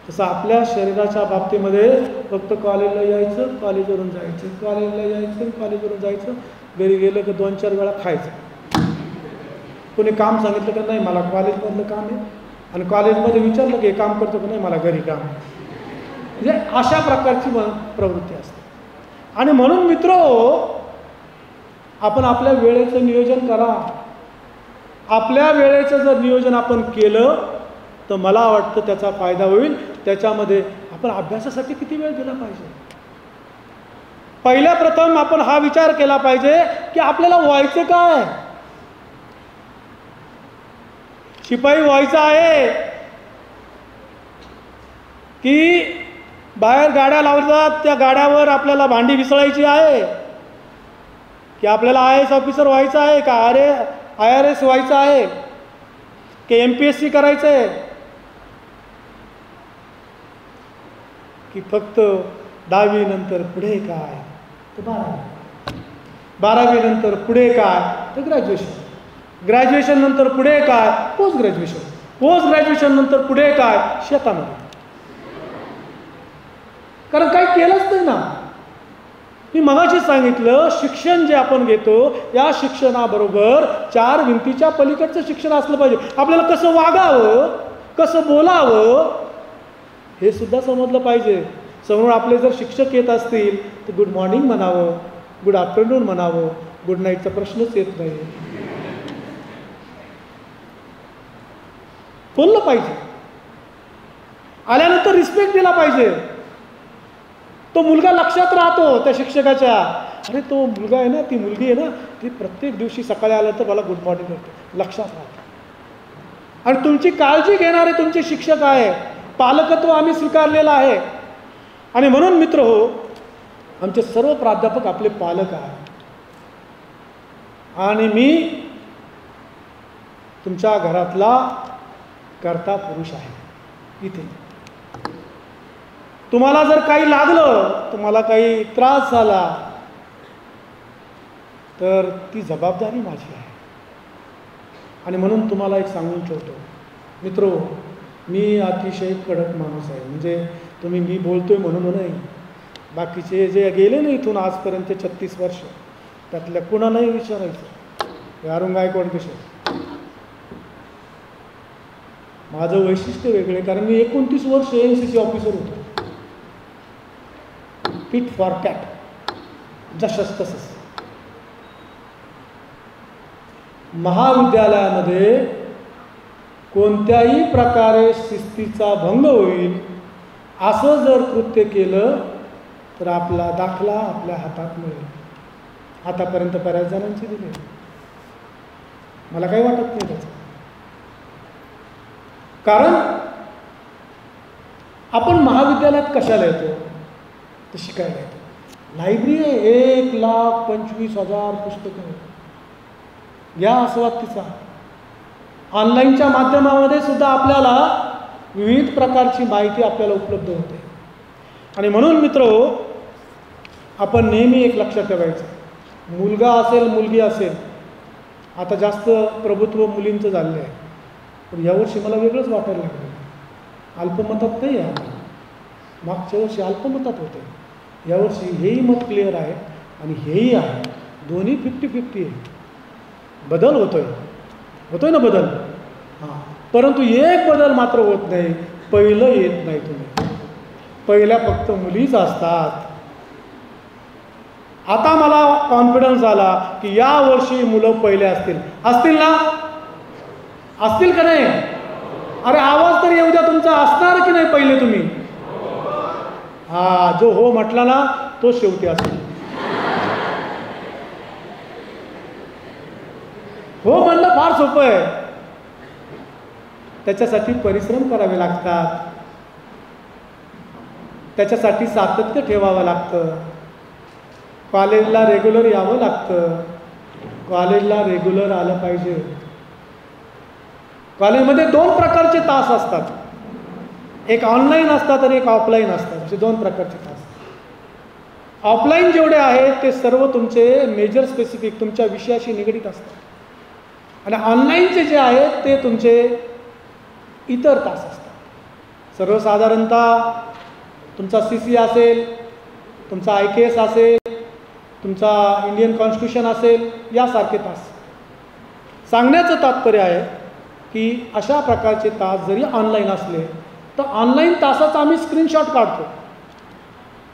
तसं आपल्या शरीराच्या बाबतीमध्ये फक्त कॉलेजला यायचं, कॉलेजवरून जायचं, कॉलेजला यायचं, कॉलेजवरून जायचं, घरी गेलं की 2-4 वेळा खायचं. कोणी काम सांगितलं का नाही मला कॉलेजमधलं काम आहे, आणि कॉलेजमध्ये विचारलं की हे काम करतो का नाही मला घरी काम आहे. म्हणजे अशा प्रकारची प्रवृत्ती असते. आणि म्हणून मित्रहो, आपण आपल्या वेळेचं नियोजन करा. आपल्या वेळेचं जर नियोजन आपण केलं तर मला वाटतं त्याचा फायदा होईल. त्याच्यामध्ये आपण अभ्यासासाठी किती वेळ दिला पाहिजे? पहिल्या प्रथम आपण हा विचार केला पाहिजे की आपल्याला व्हायचं काय? शिपाई व्हायचं आहे की बाहेर गाड्या लावतात त्या गाड्यावर आपल्याला भांडी विसळायची आहे, की आपल्याला IAS ऑफिसर व्हायचं आहे, का IRS व्हायचं आहे, की MPSC करायचं आहे, की फक्त 10वी नंतर पुढे काय तर 12वी नंतर पुढे काय तर ग्रॅज्युएशन नंतर पुढे काय पोस्ट ग्रॅज्युएशन नंतर पुढे काय शेतामध्ये. कारण काही केलंच नाही ना. मी मगाशी सांगितलं शिक्षण जे आपण घेतो या शिक्षणाबरोबर 4 भिंतीच्या पलीकडचं शिक्षण असलं पाहिजे. आपल्याला कसं वागावं, कसं बोलावं हे सुद्धा समजलं पाहिजे. समोर आपले जर शिक्षक येत असतील तर गुड मॉर्निंग म्हणावं, गुड आफ्टरनून म्हणावं, गुड नाईटचा प्रश्नच येत नाही. बोललं पाहिजे. आल्यानंतर रिस्पेक्ट दिला पाहिजे. तो मुलगा लक्षात राहतो त्या शिक्षकाच्या, अरे तो मुलगा आहे ना, ती मुलगी आहे ना, ती प्रत्येक दिवशी सकाळी आलं तर मला गुड मॉर्निंग करते, लक्षात राहतं. आणि तुमची काळजी घेणारे तुमचे शिक्षक आहे. पालकत्व आम्ही स्वीकारलेलं आहे. आणि म्हणून मित्र हो, आमचे सर्व प्राध्यापक आपले पालक आहेत. आणि मी तुमच्या घरातला कर्ता पुरुष आहे. इथे तुम्हाला जर काही लागलं, तुम्हाला काही त्रास झाला तर ती जबाबदारी माझी आहे. आणि म्हणून तुम्हाला एक सांगून ठेवतो मित्रो, मी अतिशय कडक माणूस आहे. म्हणजे तुम्ही मी बोलतोय म्हणून नाही, बाकीचे जे गेले ना इथून आजपर्यंत 36 वर्ष त्यातल्या कुणालाही विचारायचं अरुण गायकवाड कसे. माझं वैशिष्ट्य वेगळे, कारण मी 29 वर्ष NCC ऑफिसर होतो. फिट फॉर कॅट, जसंच तसंच. महाविद्यालयामध्ये कोणत्याही प्रकारे शिस्तीचा भंग होईल असं जर कृत्य केलं तर आपला दाखला आपल्या हातात मिळेल. आतापर्यंत बऱ्याच जणांचे दिले, मला काही वाटत नाही त्याचं. कारण आपण महाविद्यालयात कशाला येतो तर शिकायला येतो. लायब्ररी आहे, 1,25,000 पुस्तकं घ्या आस्वाद तिचा. ऑनलाईनच्या माध्यमामध्ये सुद्धा आपल्याला विविध प्रकारची माहिती आपल्याला उपलब्ध होते. आणि म्हणून मित्रहो, आपण नेहमी एक लक्षात ठेवायचं, मुलगा असेल मुलगी असेल, आता जास्त प्रभुत्व मुलींचं झालेलं आहे, पण यावर्षी मला वेगळंच वाटायला लागलं. अल्पमतात नाही आहे आता, मागच्या वर्षी अल्पमतात होते, यावर्षी हेही मत क्लिअर आहे आणि हेही आहे, दोन्ही 50-50 आहे. बदल होतोय ना बदल. हां, परंतु एक बदल मात्र होत नाही, पहिलं येत नाही तुम्ही. पहिल्या फक्त मुलीच असतात. आता मला कॉन्फिडन्स आला की या वर्षी मुलं पहिले असतील ना? असतील का नाही? अरे आवाज तर येऊ द्या तुमचा, असणार की नाही पहिले तुम्ही? हा, जो हो म्हटला ना तो शेवटी असेल. हो म्हणणं फार सोपं आहे, त्याच्यासाठी परिश्रम करावे लागतात, त्याच्यासाठी सातत्य ठेवावं लागतं, कॉलेजला रेग्युलर यावं लागतं, कॉलेजला रेग्युलर आलं पाहिजे. कॉलेजमध्ये 2 प्रकारचे तास असतात, एक ऑनलाईन असतात आणि एक ऑफलाईन असतात, असे 2 प्रकारचे तास. ऑफलाईन जेवढे आहेत ते सर्व तुमचे मेजर स्पेसिफिक तुमच्या विषयाशी निगडीत असतात, आणि ऑनलाईनचे जे आहेत ते तुमचे इतर तास असतात. सर्वसाधारणतः तुमचा CC असेल, तुमचा IKS असेल, तुमचा इंडियन कॉन्स्टिट्यूशन असेल, यासारखे तास. सांगण्याचं तात्पर्य आहे की अशा प्रकारचे तास जरी ऑनलाईन असले तर ऑनलाईन तासाचा आम्ही स्क्रीनशॉट काढतो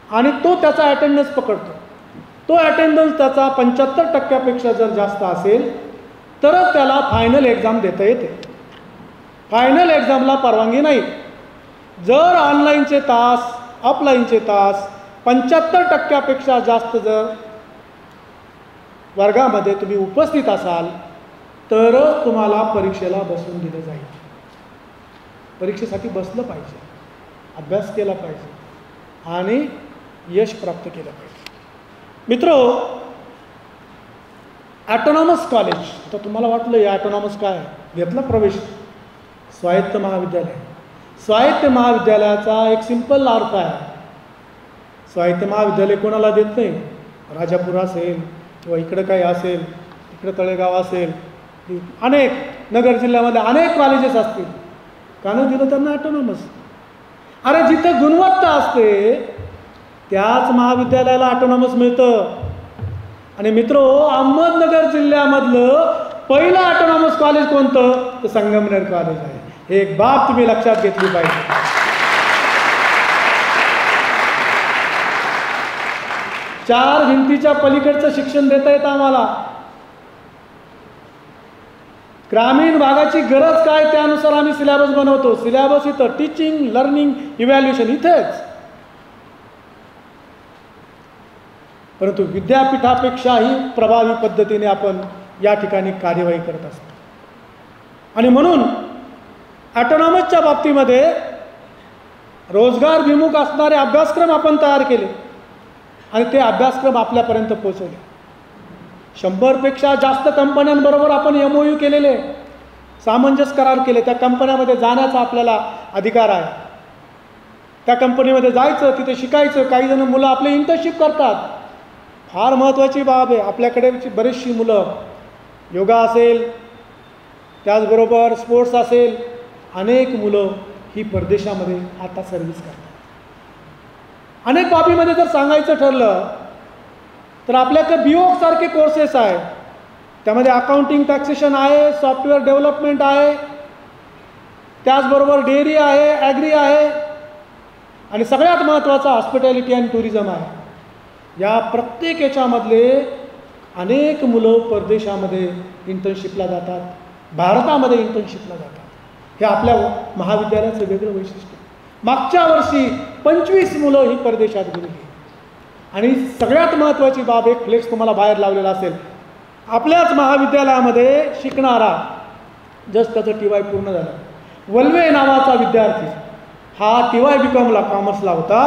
आणि तो त्याचा अटेंडन्स पकडतो. तो अटेंडन्स त्याचा 75% जर जास्त असेल तरच त्याला फायनल एक्झाम देता येते. फायनल एक्झामला परवानगी नाही. जर ऑनलाईनचे तास, ऑफलाईनचे तास 75% जास्त जर वर्गामध्ये तुम्ही उपस्थित असाल तरच तुम्हाला परीक्षेला बसून दिलं जाईल. परीक्षेसाठी बसलं पाहिजे, अभ्यास केला पाहिजे आणि यश प्राप्त केलं पाहिजे. मित्रो, ॲटोनॉमस कॉलेज, तर तुम्हाला वाटलं या ॲटोनॉमस काय, घेतला प्रवेश, स्वायत्त महाविद्यालय. स्वायत्त महाविद्यालयाचा एक सिंपल अर्थ आहे, स्वायत्त महाविद्यालय कोणाला देत नाही. राजापूर असेल किंवा इकडं काही असेल, इकडं तळेगाव असेल, अनेक नगर जिल्ह्यामध्ये अनेक कॉलेजेस असतील, का न दिलं त्यांना ॲटोनॉमस? अरे जिथं गुणवत्ता असते त्याच महाविद्यालयाला ॲटोनॉमस मिळतं. आणि मित्रो, अहमदनगर जिल्ह्यामधलं पहिलं ॲटोनॉमस कॉलेज कोणतं? तर संगमनेर कॉलेज आहे. हे एक बाब तुम्ही लक्षात घेतली पाहिजे. 4 भिंतीच्या पलीकडचं शिक्षण देता येतं आम्हाला. ग्रामीण भागाची गरज काय त्यानुसार आम्ही सिलेबस बनवतो. सिलेबस इथं, टीचिंग, लर्निंग, इव्हॅल्युएशन इथेच. परंतु विद्यापीठापेक्षाही प्रभावी पद्धतीने आपण या ठिकाणी कार्यवाही करत असतो. आणि म्हणून ॲटोनॉमसच्या बाबतीमध्ये रोजगारभिमुख असणारे अभ्यासक्रम आपण तयार केले आणि ते अभ्यासक्रम आपल्यापर्यंत पोहोचवले. 100पेक्षा जास्त कंपन्यांबरोबर आपण MOU केलेले, सामंजस्य करार केले. त्या कंपन्यामध्ये जाण्याचा आपल्याला अधिकार आहे. त्या कंपनीमध्ये जायचं, तिथे शिकायचं. काही जण मुलं आपले इंटर्नशिप करतात. फार महत्त्वाची बाब आहे. आपल्याकडे बरीचशी मुलं योगा असेल, त्याचबरोबर स्पोर्ट्स असेल, अनेक मुलं ही परदेशामध्ये आता सर्व्हिस करतात. अनेक बाबीमध्ये जर सांगायचं ठरलं तर आपल्याकडे BOC सारखे कोर्सेस आहे. त्यामध्ये अकाउंटिंग, टॅक्सेशन आहे, सॉफ्टवेअर डेव्हलपमेंट आहे, त्याचबरोबर डेअरी आहे, ॲग्री आहे आणि सगळ्यात महत्त्वाचा हॉस्पिटॅलिटी अँड टुरिझम आहे. या प्रत्येक याच्यामधले अनेक मुलं परदेशामध्ये इंटर्नशिपला जातात, भारतामध्ये इंटर्नशिपला जातात. हे आपल्या महाविद्यालयाचं वेगळं वैशिष्ट्य. मागच्या वर्षी 25 मुलं ही परदेशात गेली. आणि सगळ्यात महत्त्वाची बाब, एक फ्लेक्स तुम्हाला बाहेर लावलेला असेल, आपल्याच महाविद्यालयामध्ये शिकणारा, जस्ट त्याचं TY पूर्ण झालं, वल्वे नावाचा विद्यार्थी, हा TY BComला कॉमर्सला होता.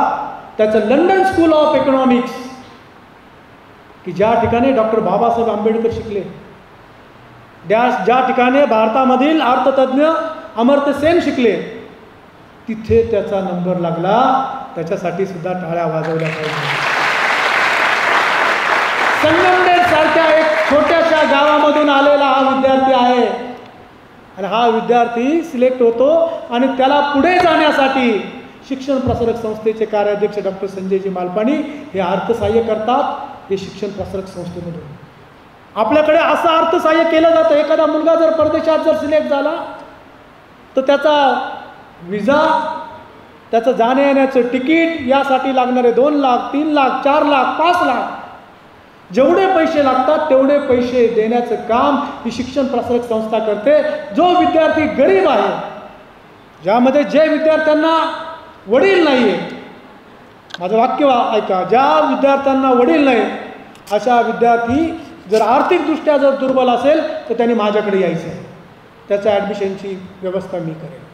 त्याचं लंडन स्कूल ऑफ इकॉनॉमिक्स, की ज्या ठिकाणी डॉक्टर बाबासाहेब आंबेडकर शिकले, ज्या ठिकाणी भारतामधील अर्थतज्ञ अमर्त्य सेन शिकले, तिथे त्याचा नंबर लागला. त्याच्यासाठी सुद्धा टाळ्या वाजवल्या पाहिजे. संगमनेर सारख्या एक छोट्याशा वेगवेगळ्या गावामधून आलेला हा विद्यार्थी आहे आणि हा विद्यार्थी सिलेक्ट होतो आणि त्याला पुढे जाण्यासाठी शिक्षण प्रसारक संस्थेचे कार्याध्यक्ष डॉक्टर संजयजी मालपाणी हे अर्थसहाय्य करतात हे शिक्षण प्रसारक संस्थेमधून. आपल्याकडे असं अर्थसहाय्य केलं जातं, एखादा मुलगा जर परदेशात जर सिलेक्ट झाला तर त्याचा विजा, त्याचं जाण्या येण्याचं तिकीट यासाठी लागणारे 2 लाख 3 लाख 4 लाख 5 लाख जेवढे पैसे लागतात तेवढे पैसे देण्याचं काम ही शिक्षण प्रसारक संस्था करते. जो विद्यार्थी गरीब आहे, ज्यामध्ये जे विद्यार्थ्यांना वडील नाही आहे, माझं वाक्य ऐका, ज्या विद्यार्थ्यांना वडील नाही अशा विद्यार्थी जर आर्थिकदृष्ट्या जर दुर्बल असेल तर त्यांनी माझ्याकडे यायचं आहे, त्याच्या ॲडमिशनची व्यवस्था मी करेन.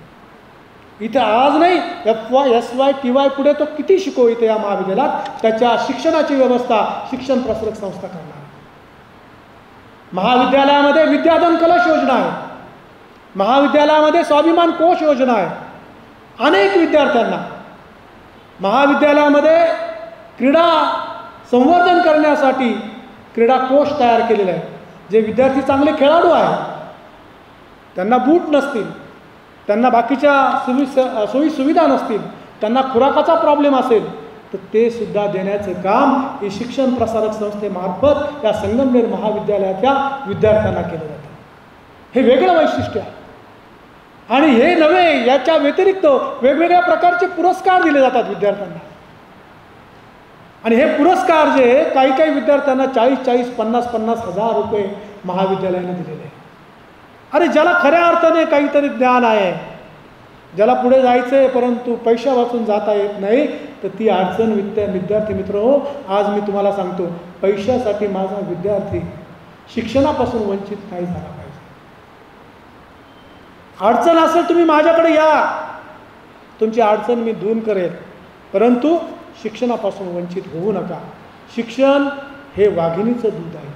इथे आज नाही FY SY TY पुढे तो किती शिको इथे या महाविद्यालयात, त्याच्या शिक्षणाची व्यवस्था शिक्षण प्रसारक संस्था करणार. महाविद्यालयामध्ये विद्याधन कलश योजना आहे, महाविद्यालयामध्ये स्वाभिमान कोश योजना आहे. अनेक विद्यार्थ्यांना महाविद्यालयामध्ये क्रीडा संवर्धन करण्यासाठी क्रीडा कोश तयार केलेला आहे. जे विद्यार्थी चांगले खेळाडू आहेत, त्यांना बूट नसतील, त्यांना बाकीच्या सोयी सुविधा नसतील, त्यांना खुराकाचा प्रॉब्लेम असेल तर ते सुद्धा देण्याचं काम हे शिक्षण प्रसारक संस्थेमार्फत या संगमनेर महाविद्यालयाच्या विद्यार्थ्यांना केलं जातं. हे वेगळं वैशिष्ट्य आहे. आणि हे नव्हे, याच्या व्यतिरिक्त वेगवेगळ्या प्रकारचे पुरस्कार दिले जातात विद्यार्थ्यांना. आणि हे पुरस्कार जे काही काही विद्यार्थ्यांना 40-40, 50-50 हजार रुपये महाविद्यालयाने दिलेले आहे. अरे ज्याला खऱ्या अर्थाने काहीतरी ज्ञान आहे, ज्याला पुढे जायचं आहे परंतु पैसा वाचून जाता येत नाही, तर ती अडचण विद्यार्थी मित्र हो, आज मी तुम्हाला सांगतो, पैशासाठी माझा विद्यार्थी शिक्षणापासून वंचित नाही झाला पाहिजे. अडचण असेल तुम्ही माझ्याकडे या, तुमची अडचण मी दूर करेल, परंतु शिक्षणापासून वंचित होऊ नका. शिक्षण हे वाघिणीचं दूध आहे,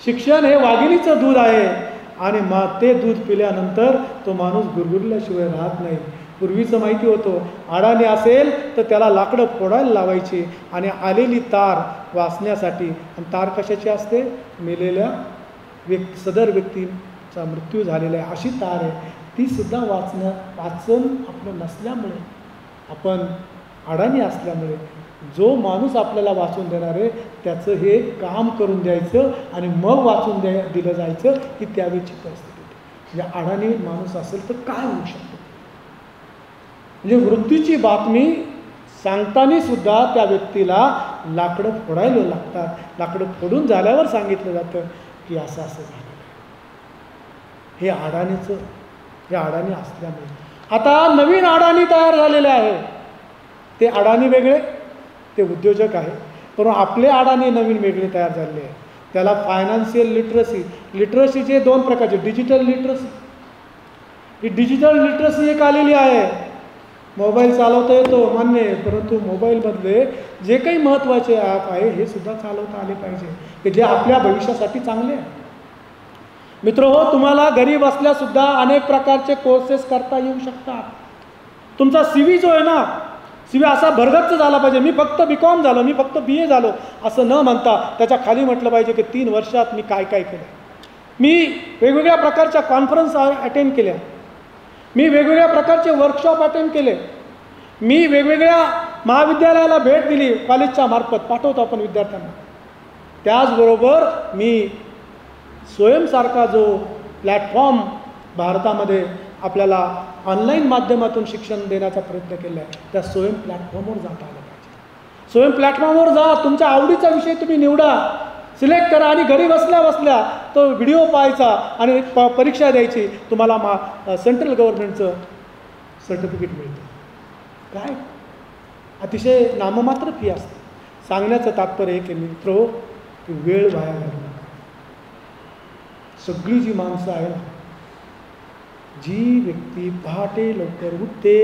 शिक्षण हे वाघिणीचं दूध आहे आणि ते दूध पिल्यानंतर तो माणूस गुरगुरल्याशिवाय राहत नाही. पूर्वीचं माहिती होतं, अडाणी असेल तर त्याला लाकडं फोडायला लावायची आणि आलेली तार वाचण्यासाठी. आणि तार कशाची असते? मेलेल्या सदर व्यक्तीचा मृत्यू झालेला आहे अशी तार आहे. ती सुद्धा वाचन आपलं नसल्यामुळे, आपण अडाणी असल्यामुळे जो माणूस आपल्याला वाचून देणार आहे त्याचं हे काम करून द्यायचं आणि मग वाचून दिलं जायचं, ही त्यावेळची परिस्थिती होती. म्हणजे अडाणी माणूस असेल तर काय होऊ शकतं? म्हणजे मृत्यूची बातमी सांगताना सुद्धा त्या व्यक्तीला लाकडं फोडायला लागतात. लाकडं फोडून झाल्यावर सांगितलं जातं की असं असं झालं. हे अडाणी असल्यामुळे. आता नवीन अडाणी तयार झालेले आहे. ते अडाणी वेगळे, ते उद्योजक आहे, परंतु आपले अडाणी नवीन वेगळे तयार झालेले आहे. त्याला फायनान्शियल लिटरसीचे 2 प्रकारचे. डिजिटल लिटरसी, ही डिजिटल लिटरसी एक आलेली आहे. मोबाईल चालवता येतो मान्य आहे, परंतु मोबाईलमधले जे काही महत्त्वाचे ॲप आहे हे सुद्धा चालवता आले पाहिजे, की जे आपल्या भविष्यासाठी चांगले आहे. मित्र हो, तुम्हाला घरी बसल्यासुद्धा अनेक प्रकारचे कोर्सेस करता येऊ शकतात. तुमचा CV जो आहे ना, CV असा भरगच्च झाला पाहिजे. मी फक्त BCom झालो, मी फक्त BA झालो असं न म्हणता त्याच्या खाली म्हटलं पाहिजे की 3 वर्षात मी काय काय केलं. मी वेगवेगळ्या प्रकारच्या कॉन्फरन्स अटेंड केल्या, मी वेगवेगळ्या प्रकारचे वर्कशॉप अटेंड केले, मी वेगवेगळ्या महाविद्यालयाला भेट दिली, कॉलेजच्या मार्फत पाठवतो आपण विद्यार्थ्यांना. त्याचबरोबर मी स्वयंसारखा जो प्लॅटफॉर्म भारतामध्ये आपल्याला ऑनलाईन माध्यमातून शिक्षण देण्याचा प्रयत्न केला आहे, त्या स्वयं प्लॅटफॉर्मवर जाता आलं पाहिजे. स्वयं प्लॅटफॉर्मवर जा, तुमच्या आवडीचा विषय तुम्ही निवडा, सिलेक्ट करा आणि घरी बसल्या बसल्या तो व्हिडिओ पाहायचा आणि परीक्षा द्यायची. तुम्हाला सेंट्रल गव्हर्नमेंटचं सर्टिफिकेट मिळतं. काय अतिशय नाममात्र फी असते. सांगण्याचं तात्पर्य एक मित्र हो, की वेळ वाया घालू नका. सगळी जी माणसं आहे ना, जी व्यक्ती पहाटे लवकर उठते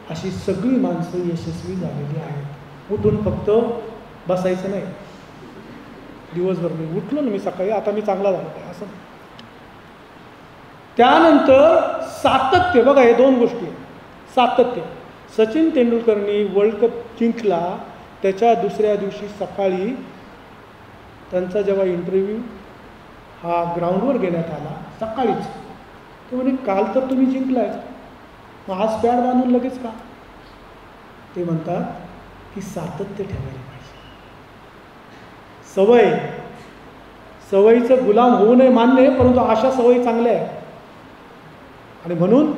अशी सगळी माणसं यशस्वी झालेली आहेत. उठून फक्त बसायचं नाही, दिवसभर मी उठलो ना, मी सकाळी आता मी चांगला झालो काय असं. त्यानंतर सातत्य, बघा हे 2 गोष्टी आहेत. सातत्य. सचिन तेंडुलकरनी वर्ल्ड कप जिंकला त्याच्या दुसऱ्या दिवशी सकाळी त्यांचा जेव्हा इंटरव्ह्यू हा ग्राउंडवर घेण्यात आला सकाळीच. तो म्हणे काल तर तुम्ही जिंकलाय, मग आज पॅड बांधून लगेच का? ते म्हणतात की सातत्य ठेवायला पाहिजे. सवयीचं गुलाम होऊ नये मान्य आहे, परंतु अशा सवयी चांगल्या आहे. आणि म्हणून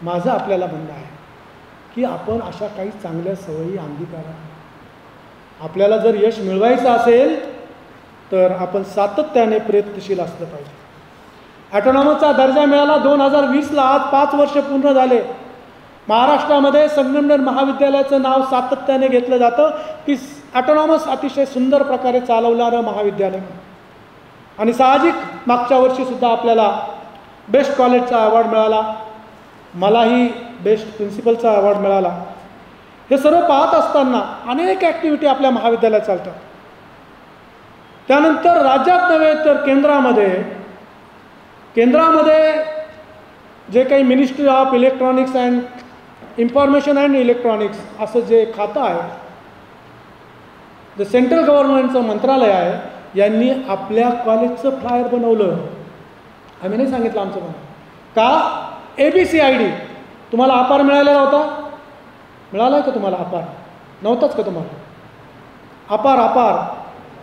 माझं आपल्याला म्हणणं आहे की आपण अशा काही चांगल्या सवयी अंगीकारा. आपल्याला जर यश मिळवायचं असेल तर आपण सातत्याने प्रयत्नशील असलं पाहिजे. ॲटोनॉमसचा दर्जा मिळाला 2020ला. आज 5 वर्ष पूर्ण झाले. महाराष्ट्रामध्ये संगमनेर महाविद्यालयाचं नाव सातत्याने घेतलं जातं की ॲटोनॉमस अतिशय सुंदर प्रकारे चालवणारं महाविद्यालय. आणि साहजिक मागच्या वर्षीसुद्धा आपल्याला बेस्ट कॉलेजचा अवॉर्ड मिळाला, मलाही बेस्ट प्रिन्सिपलचा अवॉर्ड मिळाला. हे सर्व पाहत असताना अनेक ॲक्टिव्हिटी आपल्या महाविद्यालयात चालतात. त्यानंतर राज्यात नव्हे तर केंद्रामध्ये जे काही ministry of electronics and information and electronics असं जे खातं आहे, जे सेंट्रल गव्हर्नमेंटचं मंत्रालय आहे, यांनी आपल्या कॉलेजचं फ्लायर बनवलं. आम्ही नाही सांगितलं आमचं म्हणून का. ABCID तुम्हाला अपार मिळालेला होता, मिळाला आहे का तुम्हाला अपार? नव्हताच का तुम्हाला अपार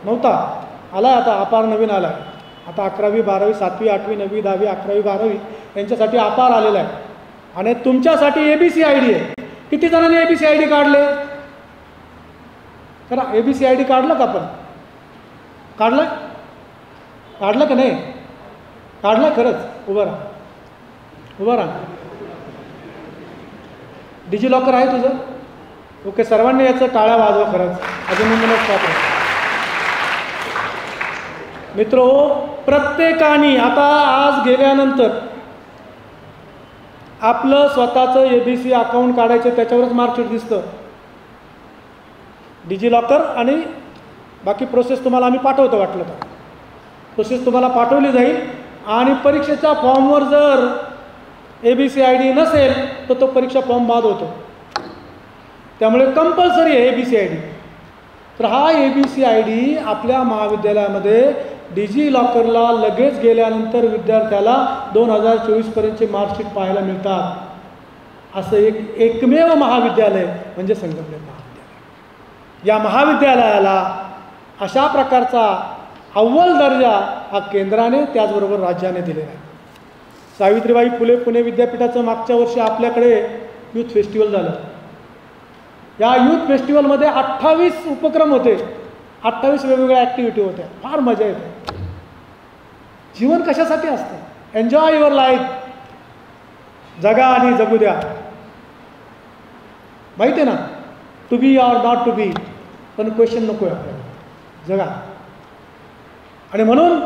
नव्हता? आला आहे आता अपार, नवीन आला आहे आता. 11वी 12वी 7वी 8वी 9वी 10वी 11वी 12वी यांच्यासाठी अपार आलेला आहे. आणि तुमच्यासाठी ABCID आहे. किती जणांनी ABCID काढले? करा. ABCID काढलं का आपण? काढलं का नाही? काढलं खरंच. उभं राहा. डिजिलॉकर आहे तुझं? ओके. सर्वांनी याचं टाळ्या वाजवा खरंच. अभिनंदनच पात्र. मित्रो, प्रत्येकाने आता आज गेल्यानंतर आपलं स्वतःचं ABC अकाउंट काढायचं, त्याच्यावरच मार्कशीट दिसतं. डिजिलॉकर आणि बाकी प्रोसेस तुम्हाला आम्ही पाठवतो, वाटलं तर प्रोसेस तुम्हाला पाठवली जाईल. आणि परीक्षेच्या फॉर्मवर जर ABCID नसेल तर तो परीक्षा फॉर्म बाद होतो. त्यामुळे कंपल्सरी आहे ABCID. तर हा ABCID आपल्या महाविद्यालयामध्ये डिजिलॉकरला लगेच गेल्यानंतर विद्यार्थ्याला 2024पर्यंतचे मार्कशीट पाहायला मिळतात. असं एकमेव महाविद्यालय म्हणजे संगमनेर महाविद्यालय. या महाविद्यालयाला अशा प्रकारचा अव्वल दर्जा हा केंद्राने त्याचबरोबर राज्याने दिलेला आहे. सावित्रीबाई फुले पुणे विद्यापीठाचं मागच्या वर्षी आपल्याकडे यूथ फेस्टिवल झालं. या यूथ फेस्टिवलमध्ये 28 उपक्रम होते, 28 वेगवेगळ्या ॲक्टिव्हिटी होत्या. फार मजा येते. जीवन कशासाठी असतं? Enjoy your life. जगा आणि जगू द्या. माहिती आहे ना, to be or not to be, पण क्वेश्चन नको आहे आपल्याला. जगा. आणि म्हणून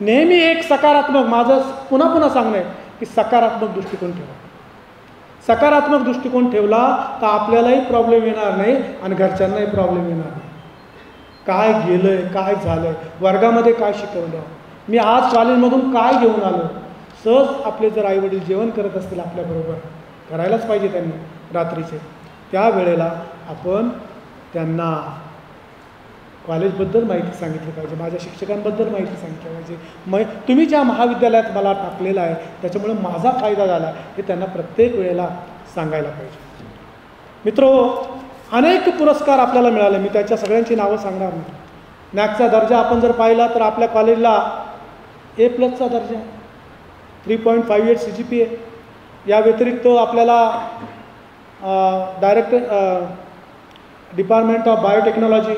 नेहमी एक सकारात्मक, माझं पुन्हा पुन्हा सांगणं आहे की सकारात्मक दृष्टिकोन ठेवा. सकारात्मक दृष्टिकोन ठेवला तर आपल्यालाही प्रॉब्लेम येणार नाही आणि घरच्यांनाही प्रॉब्लेम येणार नाही. काय गेलं आहे, काय झालं आहे, वर्गामध्ये काय शिकवलं, मी आज कॉलेजमधून काय घेऊन आलो. सहज आपले जर आईवडील जेवण करत असतील आपल्याबरोबर, करायलाच पाहिजे त्यांनी रात्रीचे, त्यावेळेला आपण त्यांना कॉलेजबद्दल माहिती सांगितली पाहिजे, माझ्या शिक्षकांबद्दल माहिती सांगितली पाहिजे. तुम्ही ज्या महाविद्यालयात मला टाकलेलं आहे त्याच्यामुळे माझा फायदा झाला हे त्यांना प्रत्येक वेळेला सांगायला पाहिजे. मित्रो, अनेक पुरस्कार आपल्याला मिळाले. मी त्याच्या सगळ्यांची नावं सांगणार नाही. नॅकचा दर्जा आपण जर पाहिला तर आपल्या कॉलेजला A+चा दर्जा, 3.58 CGPA. या व्यतिरिक्त आपल्याला डिपार्टमेंट ऑफ बायोटेक्नॉलॉजी,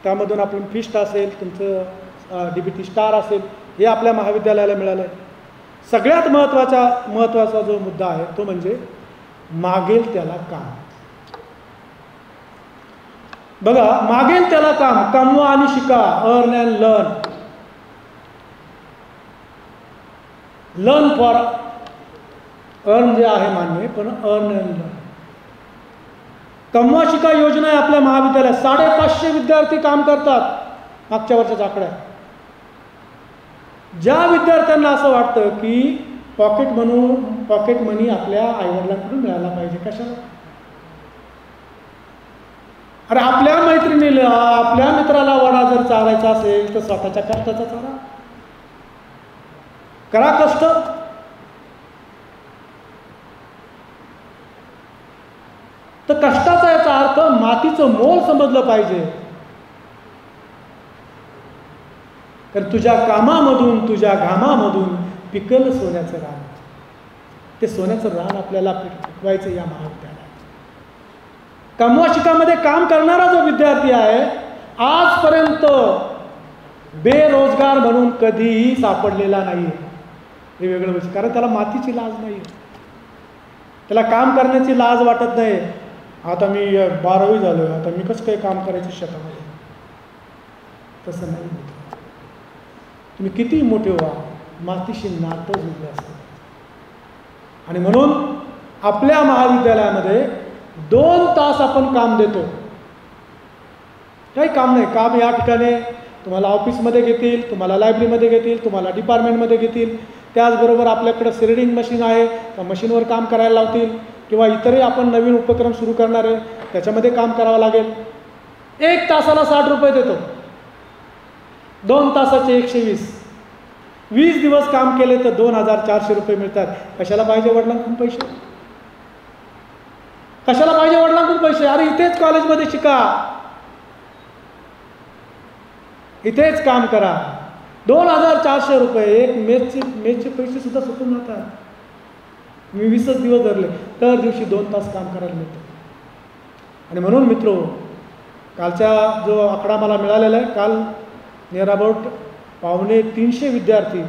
त्यामधून आपण फिस्ट असेल, तुमचं DBT स्टार असेल, हे आपल्या महाविद्यालयाला मिळालं आहे. सगळ्यात महत्त्वाचा जो मुद्दा आहे तो म्हणजे मागेल त्याला काम. बघा, मागेल त्याला काम, कमवा आणि शिका. Earn and learn. Learn for earn जे आहे मान्य, पण अर्न अँड लर्न. कमवा शिका योजना आहे आपल्या महाविद्यालयात. 550 विद्यार्थी काम करतात मागच्या वर्षाचा आकडा आहे. ज्या विद्यार्थ्यांना असं वाटतं की पॉकेट मनी आपल्या आईवडिलांकडून मिळाला पाहिजे, कशाला? अरे आपल्या मैत्रिणीला, आपल्या मित्राला वडा जर चालायचा असेल तर स्वतःच्या कष्टाचा चाला. करा कष्ट. तर कष्टाचा याचा अर्थ मातीचं मोल समजलं पाहिजे. कारण तुझ्या कामामधून, तुझ्या घामामधून पिकल सोन्याचं रान. ते सोन्याचं रान आपल्याला पिकवायचं या महाविद्यालयात. कमवा शिकामध्ये काम करणारा जो विद्यार्थी आहे आजपर्यंत बेरोजगार म्हणून कधीही सापडलेला नाही. हे वेगळं गोष्ट, कारण त्याला मातीची लाज नाही, त्याला काम करण्याची लाज वाटत नाही. आता मी 12वी झालो, आता मी कसं काही काम करायचं शेतामध्ये, तसं नाही. तुम्ही किती मोठे व्हा, मातीशी नातं जुळलं असतं. आणि म्हणून आपल्या महाविद्यालयामध्ये 2 तास आपण काम देतो. काही काम नाही, काम या ठिकाणी तुम्हाला ऑफिसमध्ये घेतील, तुम्हाला लायब्ररीमध्ये घेतील, तुम्हाला डिपार्टमेंटमध्ये घेतील. त्याचबरोबर आपल्याकडं सिरेडिंग मशीन आहे, त्या मशीनवर काम करायला लावतील, किंवा इतरही आपण नवीन उपक्रम सुरू करणार आहे त्याच्यामध्ये काम करावं लागेल. 1 तासाला 60 रुपये देतो, 2 तासाचे 120. 20 दिवस काम केले तर 2400 रुपये मिळतात. कशाला पाहिजे वडिलांकडून पैसे? कशाला पाहिजे वडिलांकडून पैसे? अरे इथेच कॉलेजमध्ये शिका, इथेच काम करा. 2400 रुपये, एक मेसचे पैसे सुद्धा सुटून जातात. मी 20 दिवस धरले, दर दिवशी 2 तास काम करायला मिळतं. आणि म्हणून मित्रो, कालचा जो आकडा मला मिळालेला आहे, काल नियर अबाउट 250 विद्यार्थी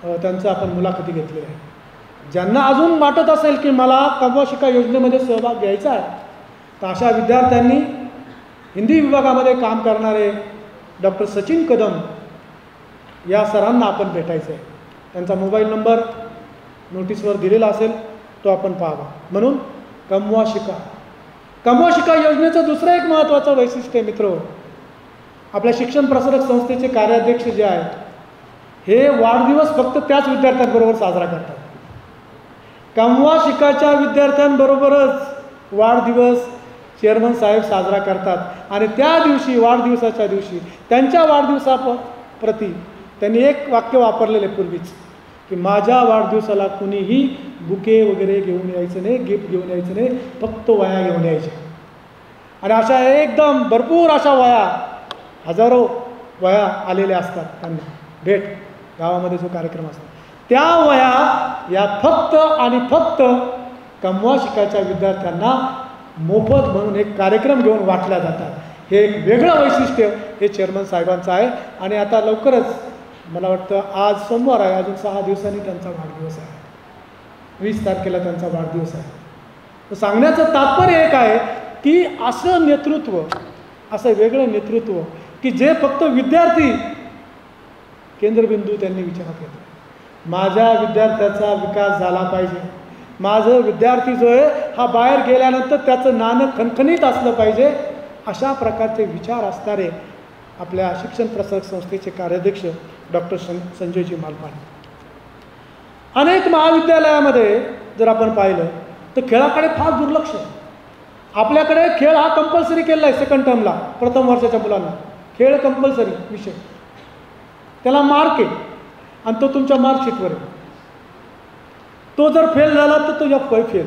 त्यांचं आपण मुलाखती घेतलेल्या आहे. ज्यांना अजून वाटत असेल की मला कमवा शिका योजनेमध्ये सहभाग घ्यायचा आहे, तर अशा विद्यार्थ्यांनी हिंदी विभागामध्ये काम करणारे डॉक्टर सचिन कदम या सरांना आपण भेटायचं आहे. त्यांचा मोबाईल नंबर नोटीसवर दिलेला असेल, तो आपण पाहावा. म्हणून कमवा शिका. कमवा शिका योजनेचं दुसरं एक महत्त्वाचं वैशिष्ट्य आहे मित्र, आपल्या शिक्षण प्रसारक संस्थेचे कार्याध्यक्ष जे आहेत हे वाढदिवस फक्त त्याच विद्यार्थ्यांबरोबर साजरा करतात. कमवा शिकाच्या विद्यार्थ्यांबरोबरच वाढदिवस चेअरमन साहेब साजरा करतात. आणि त्या दिवशी, वाढदिवसाच्या दिवशी, त्यांच्या वाढदिवसाप्रती त्यांनी एक वाक्य वापरलेलं आहे पूर्वीच, की माझ्या वाढदिवसाला कुणीही बुके वगैरे घेऊन यायचं नाही, गिफ्ट घेऊन यायचं नाही, फक्त वह्या घेऊन यायच्या. आणि अशा एकदम भरपूर अशा वह्या, हजारो वह्या आलेल्या असतात त्यांना भेट. गावामध्ये जो कार्यक्रम असतो त्या वह्या या फक्त आणि फक्त कमवा शिकाच्या विद्यार्थ्यांना मोफत म्हणून एक कार्यक्रम घेऊन वाटल्या जातात. हे एक वेगळं वैशिष्ट्य हे चेअरमन साहेबांचं आहे. आणि आता लवकरच मला वाटतं आज सोमवार आहे, अजून 6 दिवसांनी त्यांचा वाढदिवस आहे, 20 तारखेला त्यांचा वाढदिवस आहे. तर सांगण्याचं तात्पर्य एक आहे की असं नेतृत्व, असं वेगळं नेतृत्व की जे फक्त विद्यार्थी केंद्रबिंदू त्यांनी विचारात घेतला. माझ्या विद्यार्थ्याचा विकास झाला पाहिजे, माझं विद्यार्थी जो आहे हा बाहेर गेल्यानंतर त्याचं नाणं खणखणीत असलं पाहिजे, अशा प्रकारचे विचार असणारे आपल्या शिक्षण प्रसारक संस्थेचे कार्याध्यक्ष डॉक्टर संजयजी मालपाणी. अनेक महाविद्यालयामध्ये जर आपण पाहिलं तर खेळाकडे फार दुर्लक्ष आहे. आपल्याकडे खेळ हा कंपल्सरी केलेला आहे. सेकंड टर्मला, प्रथम वर्षाच्या मुलांना खेळ कंपल्सरी विषय, त्याला मार्क आहे आणि तो तुमच्या मार्कशीटवर आहे. तो जर फेल झाला तर तो F फेल.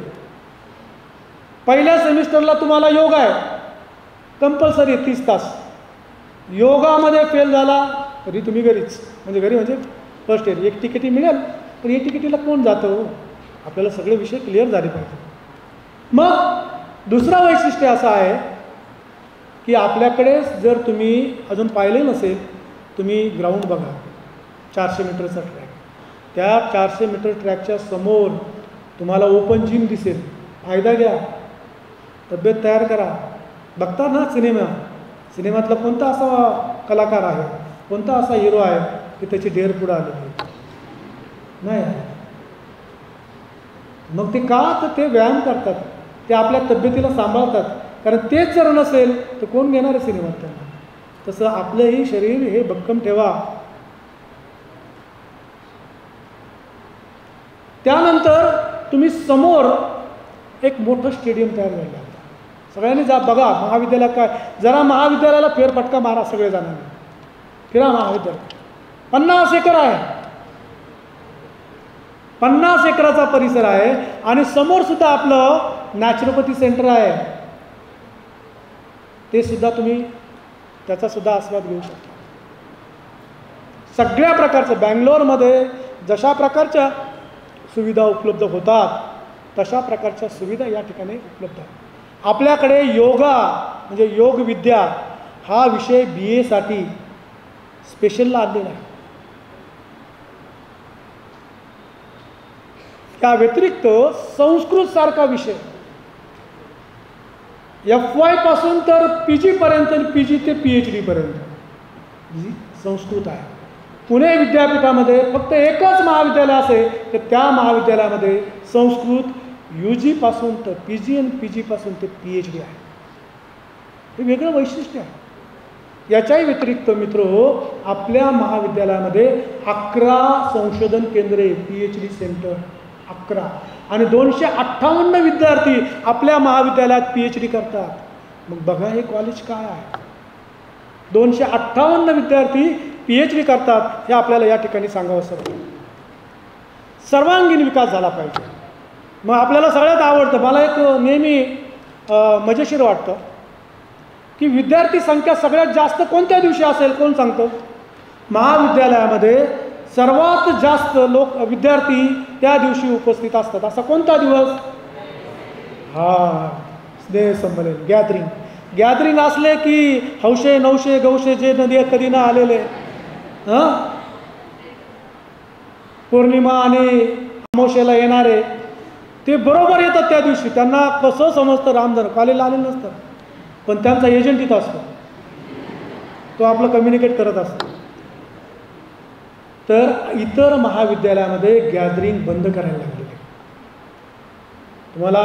पहिल्या सेमिस्टरला तुम्हाला योग आहे, कंपल्सरी 30 तास. योगामध्ये फेल झाला तरी तुम्ही घरीच, म्हणजे घरी म्हणजे फर्स्ट इयर. एक तिकिटी मिळेल, पण एक तिकिटीला कोण जातं हो? आपल्याला सगळे विषय क्लिअर झाले पाहिजे. मग दुसरा वैशिष्ट्य असं आहे की आपल्याकडे जर तुम्ही अजून पाहिले नसेल, तुम्ही ग्राउंड बघा, 400 मीटरचा ट्रॅक. त्या 400 मीटर ट्रॅकच्या समोर तुम्हाला ओपन जिम दिसेल. फायदा घ्या, तब्येत तयार करा. बघता ना सिनेमातला कोणता असा कलाकार आहे, कोणता असा हिरो आहे की त्याची ढेर पुढं आलेली नाही? मग ते का? तर ते व्यायाम करतात, ते आपल्या तब्येतीला सांभाळतात. कारण तेच जर नसेल तर कोण घेणार आहे सिनेमात त्यांना? तसं आपलंही शरीर हे भक्कम ठेवा. त्यानंतर तुम्ही समोर एक मोठं स्टेडियम तयार झालं आहे. सगळ्यांनी जा बघा महाविद्यालयात काय, जरा महाविद्यालयाला फेरफटका मारा, सगळे जणांनी फिरा महाविद्यालय. 50 एकर आहे, 50 एकराचा परिसर आहे आणि समोर सुद्धा आपलं नॅचरोपॅथी सेंटर आहे. ते सुद्धा तुम्ही त्याचा सुद्धा आस्वाद घेऊ शकता. सगळ्या प्रकारचं बँगलोरमध्ये जशा प्रकारच्या सुविधा उपलब्ध होतात तशा प्रकारच्या सुविधा या ठिकाणी उपलब्ध आहेत. आपल्याकडे योगा म्हणजे योग विद्या हा विषय BA साठी स्पेशलला आणलेला आहे. त्या व्यतिरिक्त संस्कृत सारखा विषय FY पासून तर PG पर्यंत आणि PG ते PhD पर्यंत संस्कृत आहे. पुणे विद्यापीठामध्ये फक्त एकच महाविद्यालय असेल तर त्या महाविद्यालयामध्ये संस्कृत UG पासून तर PG आणि PG पासून ते PhD आहे. हे वेगळं वैशिष्ट्य आहे. याच्याही व्यतिरिक्त मित्रहो, आपल्या महाविद्यालयामध्ये 11 संशोधन केंद्रे, PhD सेंटर 11 आणि 258 विद्यार्थी आपल्या महाविद्यालयात PhD करतात. मग बघा हे कॉलेज काय आहे. 258 विद्यार्थी PhD करतात हे आपल्याला या ठिकाणी सांगावंसं वाटतं. सर्वांगीण विकास झाला पाहिजे. मग आपल्याला सगळ्यात आवडतं, मला एक नेहमी मजेशीर वाटतं की विद्यार्थी संख्या सगळ्यात जास्त कोणत्या दिवशी असेल, कोण सांगतो? महाविद्यालयामध्ये सर्वात जास्त विद्यार्थी त्या दिवशी उपस्थित असतात. असा कोणता दिवस? स्नेह संमेलन, गॅदरिंग असले की हौशे नवशे गौशे जे नदी कधी ना आलेले, पौर्णिमा आणि अमावस्येला येणारे ते बरोबर येतात त्या दिवशी. त्यांना कसं समजतं, रामधन कॉलेजला आले नसतं पण त्यांचा एजंट इथं असतो, तो आपलं कम्युनिकेट करत असतो. तर इतर महाविद्यालयामध्ये गॅदरिंग बंद करायला लागलेले. तुम्हाला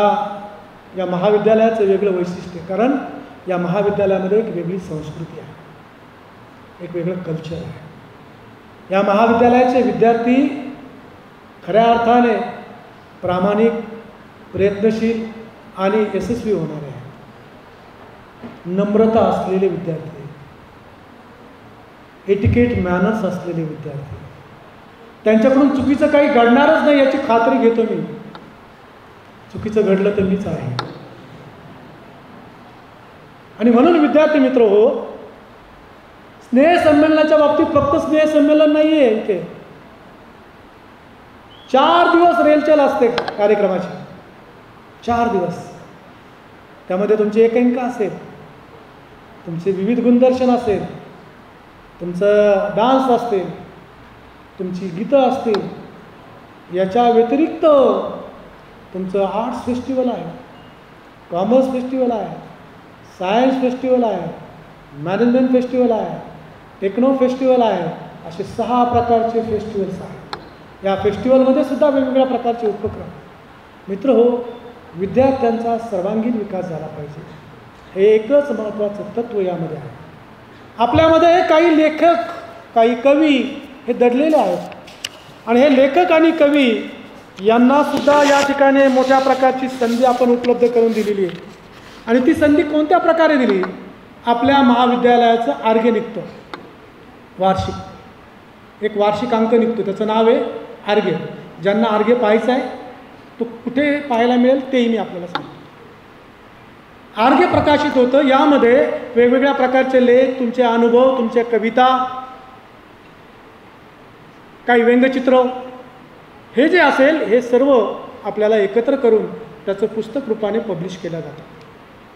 या महाविद्यालयाचं वेगळं वैशिष्ट्य, कारण या महाविद्यालयामध्ये एक वेगळी संस्कृती आहे, एक वेगळं कल्चर आहे. या महाविद्यालयाचे विद्यार्थी खऱ्या अर्थाने प्रामाणिक, प्रयत्नशील आणि यशस्वी होणारे आहेत. नम्रता असलेले विद्यार्थी, एटिकेट मॅनर्स असलेले विद्यार्थी. त्यांच्याकडून चुकीचं काही घडणारच नाही याची खात्री घेतो मी. चुकीचं घडलं तर मीच आहे. आणि म्हणून विद्यार्थी मित्र हो, स्नेह संमेलनाच्या बाबतीत फक्त स्नेह संमेलन नाही आहे. इथे 4 दिवस रेलचेल असते कार्यक्रमाची. 4 दिवस. त्यामध्ये तुमची एकांकिका असेल, तुमचे विविध गुणदर्शन असेल, तुमचं डान्स असतील, तुमची गीतं असतील. याच्या व्यतिरिक्त तुमचं आर्ट्स फेस्टिवल आहे, कॉमर्स फेस्टिवल आहे, सायन्स फेस्टिवल आहे, मॅनेजमेंट फेस्टिवल आहे, टेक्नो फेस्टिवल आहे. असे 6 प्रकारचे फेस्टिवल्स आहेत. या फेस्टिवलमध्ये सुद्धा वेगवेगळ्या प्रकारचे उपक्रम. मित्र हो, विद्यार्थ्यांचा सर्वांगीण विकास झाला पाहिजे, हे एकच महत्त्वाचं तत्त्व यामध्ये आहे. आपल्यामध्ये काही लेखक, काही कवी हे दडलेले आहेत आणि हे लेखक आणि कवी यांना सुद्धा या ठिकाणी मोठ्या प्रकारची संधी आपण उपलब्ध करून दिलेली आहे. आणि ती संधी कोणत्या प्रकारे दिली? आपल्या महाविद्यालयाचं आर्गे निघतं, वार्षिक एक वार्षिक अंक निघतो, त्याचं नाव आहे आर्गे. ज्यांना आर्गे पाहायचं आहे तो कुठे पाहायला मिळेल तेही मी आपल्याला सांगतो. आर्गे प्रकाशित होतं. यामध्ये वेगवेगळ्या प्रकारचे लेख, तुमचे अनुभव, तुमच्या कविता, काही व्यंगचित्र, हे जे असेल हे सर्व आपल्याला एकत्र करून त्याचं पुस्तक रूपाने पब्लिश केलं जातं.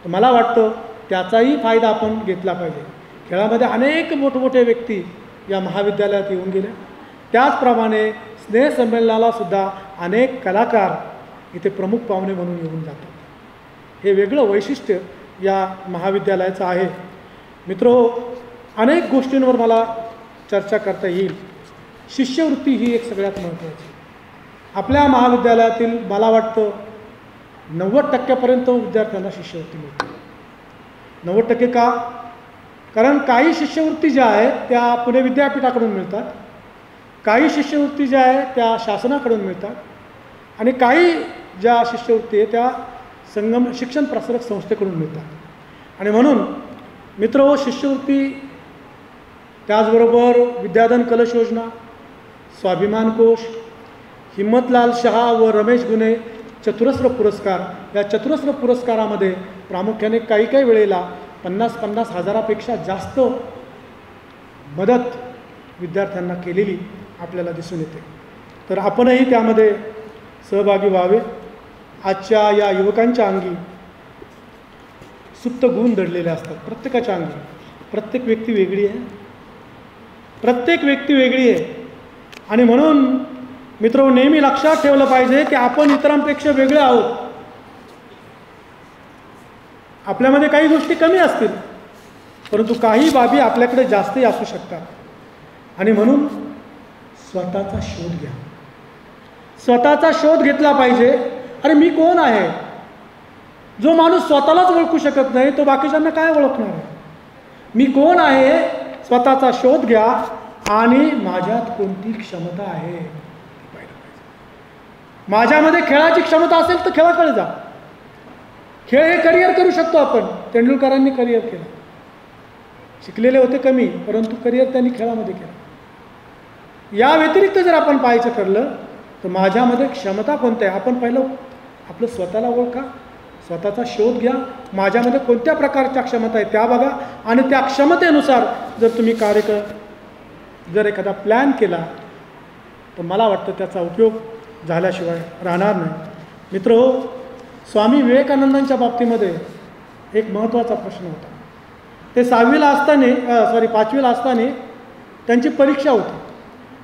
तर मला वाटतं त्याचाही फायदा आपण घेतला पाहिजे. खेळामध्ये अनेक मोठमोठे व्यक्ती या महाविद्यालयात येऊन गेल्या. त्याचप्रमाणे स्नेह संमेलनाला सुद्धा अनेक कलाकार इथे प्रमुख पाहुणे म्हणून येऊन जातात. हे वेगळं वैशिष्ट्य या महाविद्यालयाचं आहे. मित्रहो, अनेक गोष्टींवर मला चर्चा करता येईल. शिष्यवृत्ती ही एक सगळ्यात महत्त्वाची. आपल्या महाविद्यालयातील मला वाटतं 90% विद्यार्थ्यांना शिष्यवृत्ती मिळते. 90% का? कारण काही शिष्यवृत्ती ज्या आहेत त्या पुणे विद्यापीठाकडून मिळतात, काही शिष्यवृत्ती ज्या आहेत त्या शासनाकडून मिळतात आणि काही ज्या शिष्यवृत्ती आहेत त्या संगम शिक्षण प्रसारक संस्थेकडून मिळतात. आणि म्हणून मित्रहो, शिष्यवृत्ती त्याचबरोबर विद्याधन कलश योजना, स्वाभिमान कोश हिम्मतलाल शहा व रमेश गुने चतुरस्र पुरस्कार. या चतुरस्र पुरस्कारामध्ये प्रामुख्याने काही काही वेळेला 50-50 हजारापेक्षा जास्त मदत विद्यार्थ्यांना केलेली आपल्याला दिसून येते. तर आपणही त्यामध्ये सहभागी व्हावे. आजच्या या युवकांच्या अंगी सुप्त गुण दडलेले असतात प्रत्येकाच्या अंगी. प्रत्येक व्यक्ती वेगळी आहे, प्रत्येक व्यक्ती वेगळी आहे. आणि म्हणून मित्र नेहमी लक्षात ठेवलं पाहिजे की आपण इतरांपेक्षा वेगळे आहोत. आपल्यामध्ये काही गोष्टी कमी असतील, परंतु काही बाबी आपल्याकडे जास्तही असू शकतात. आणि म्हणून स्वतःचा शोध घ्या, स्वतःचा शोध घेतला पाहिजे. अरे मी कोण आहे? जो माणूस स्वतःलाच ओळखू शकत नाही तो बाकीच्यांना काय ओळखणार आहे? मी कोण आहे? स्वतःचा शोध घ्या आणि माझ्यात कोणती क्षमता आहे ती पाहिलं पाहिजे. माझ्यामध्ये खेळाची क्षमता असेल तर खेळाकडे जा. खेळ हे करिअर करू शकतो आपण. तेंडुलकरांनी करिअर केलं. शिकलेले होते कमी, परंतु करिअर त्यांनी खेळामध्ये केलं. या व्यतिरिक्त जर आपण पाहायचं ठरलं तर माझ्यामध्ये क्षमता कोणत्या आहे? आपण पहिलं आपलं स्वतःला ओळखा, स्वतःचा शोध घ्या. माझ्यामध्ये कोणत्या प्रकारच्या क्षमता आहे त्या बघा आणि त्या क्षमतेनुसार जर तुम्ही जर एखादा प्लॅन केला तर मला वाटतं त्याचा उपयोग झाल्याशिवाय राहणार नाही. मित्रहो, स्वामी विवेकानंदांच्या बाबतीमध्ये एक महत्त्वाचा प्रश्न होता. ते 5वीला असताना त्यांची परीक्षा होती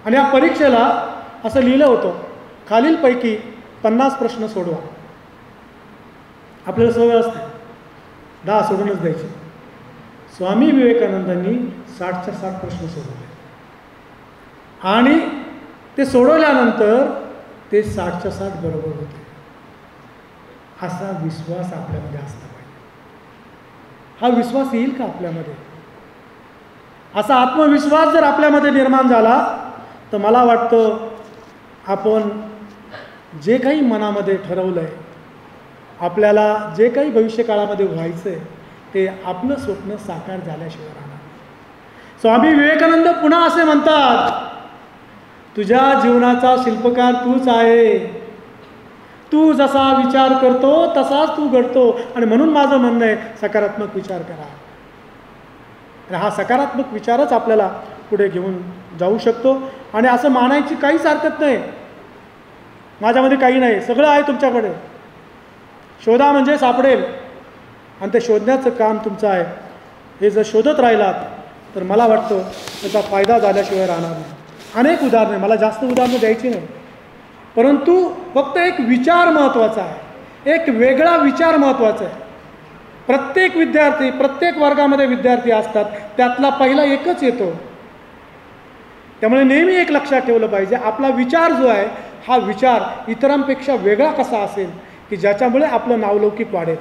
आणि या परीक्षेला असं लिहिलं होतं, खालीलपैकी 50 प्रश्न सोडवा. आपल्याला सवय असते 10 सोडूनच द्यायचे. स्वामी विवेकानंदांनी 60च्या 60 प्रश्न सोडवले आणि ते सोडवल्यानंतर ते 60च्या 60 बरोबर होते. असा विश्वास आपल्यामध्ये असला पाहिजे. हा विश्वास येईल का आपल्यामध्ये? असा आत्मविश्वास जर आपल्यामध्ये निर्माण झाला तर मला वाटतं आपण जे काही मनामध्ये ठरवलं आहे, आपल्याला जे काही भविष्यकाळामध्ये व्हायचं आहे ते आपलं स्वप्न साकार झाल्याशिवाय राहणार. स्वामी विवेकानंद पुन्हा असे म्हणतात, तुझ्या जीवनाचा शिल्पकार तूच आहे. तू जसा विचार करतो तसाच तू घडतो. आणि म्हणून माझं म्हणणं आहे सकारात्मक विचार करा. आणि हा सकारात्मक विचारच आपल्याला पुढे घेऊन जाऊ शकतो. आणि असं मानायची काहीच हरकत नाही, माझ्यामध्ये काही नाही, सगळं आहे तुमच्याकडे. शोधा म्हणजे सापडेल आणि ते शोधण्याचं काम तुमचं आहे. हे जर शोधत राहिलात तर मला वाटतं त्याचा फायदा झाल्याशिवाय राहणार नाही. अनेक उदाहरणे, मला जास्त उदाहरणं द्यायची नाही, परंतु फक्त एक विचार महत्त्वाचा आहे, एक वेगळा विचार महत्त्वाचा आहे. प्रत्येक विद्यार्थी, प्रत्येक वर्गामध्ये विद्यार्थी असतात, त्यातला पहिला एकच येतो. त्यामुळे नेहमी एक लक्षात ठेवलं पाहिजे, आपला विचार जो आहे हा विचार इतरांपेक्षा वेगळा कसा असेल की ज्याच्यामुळे आपलं नावलौकिक वाढेल.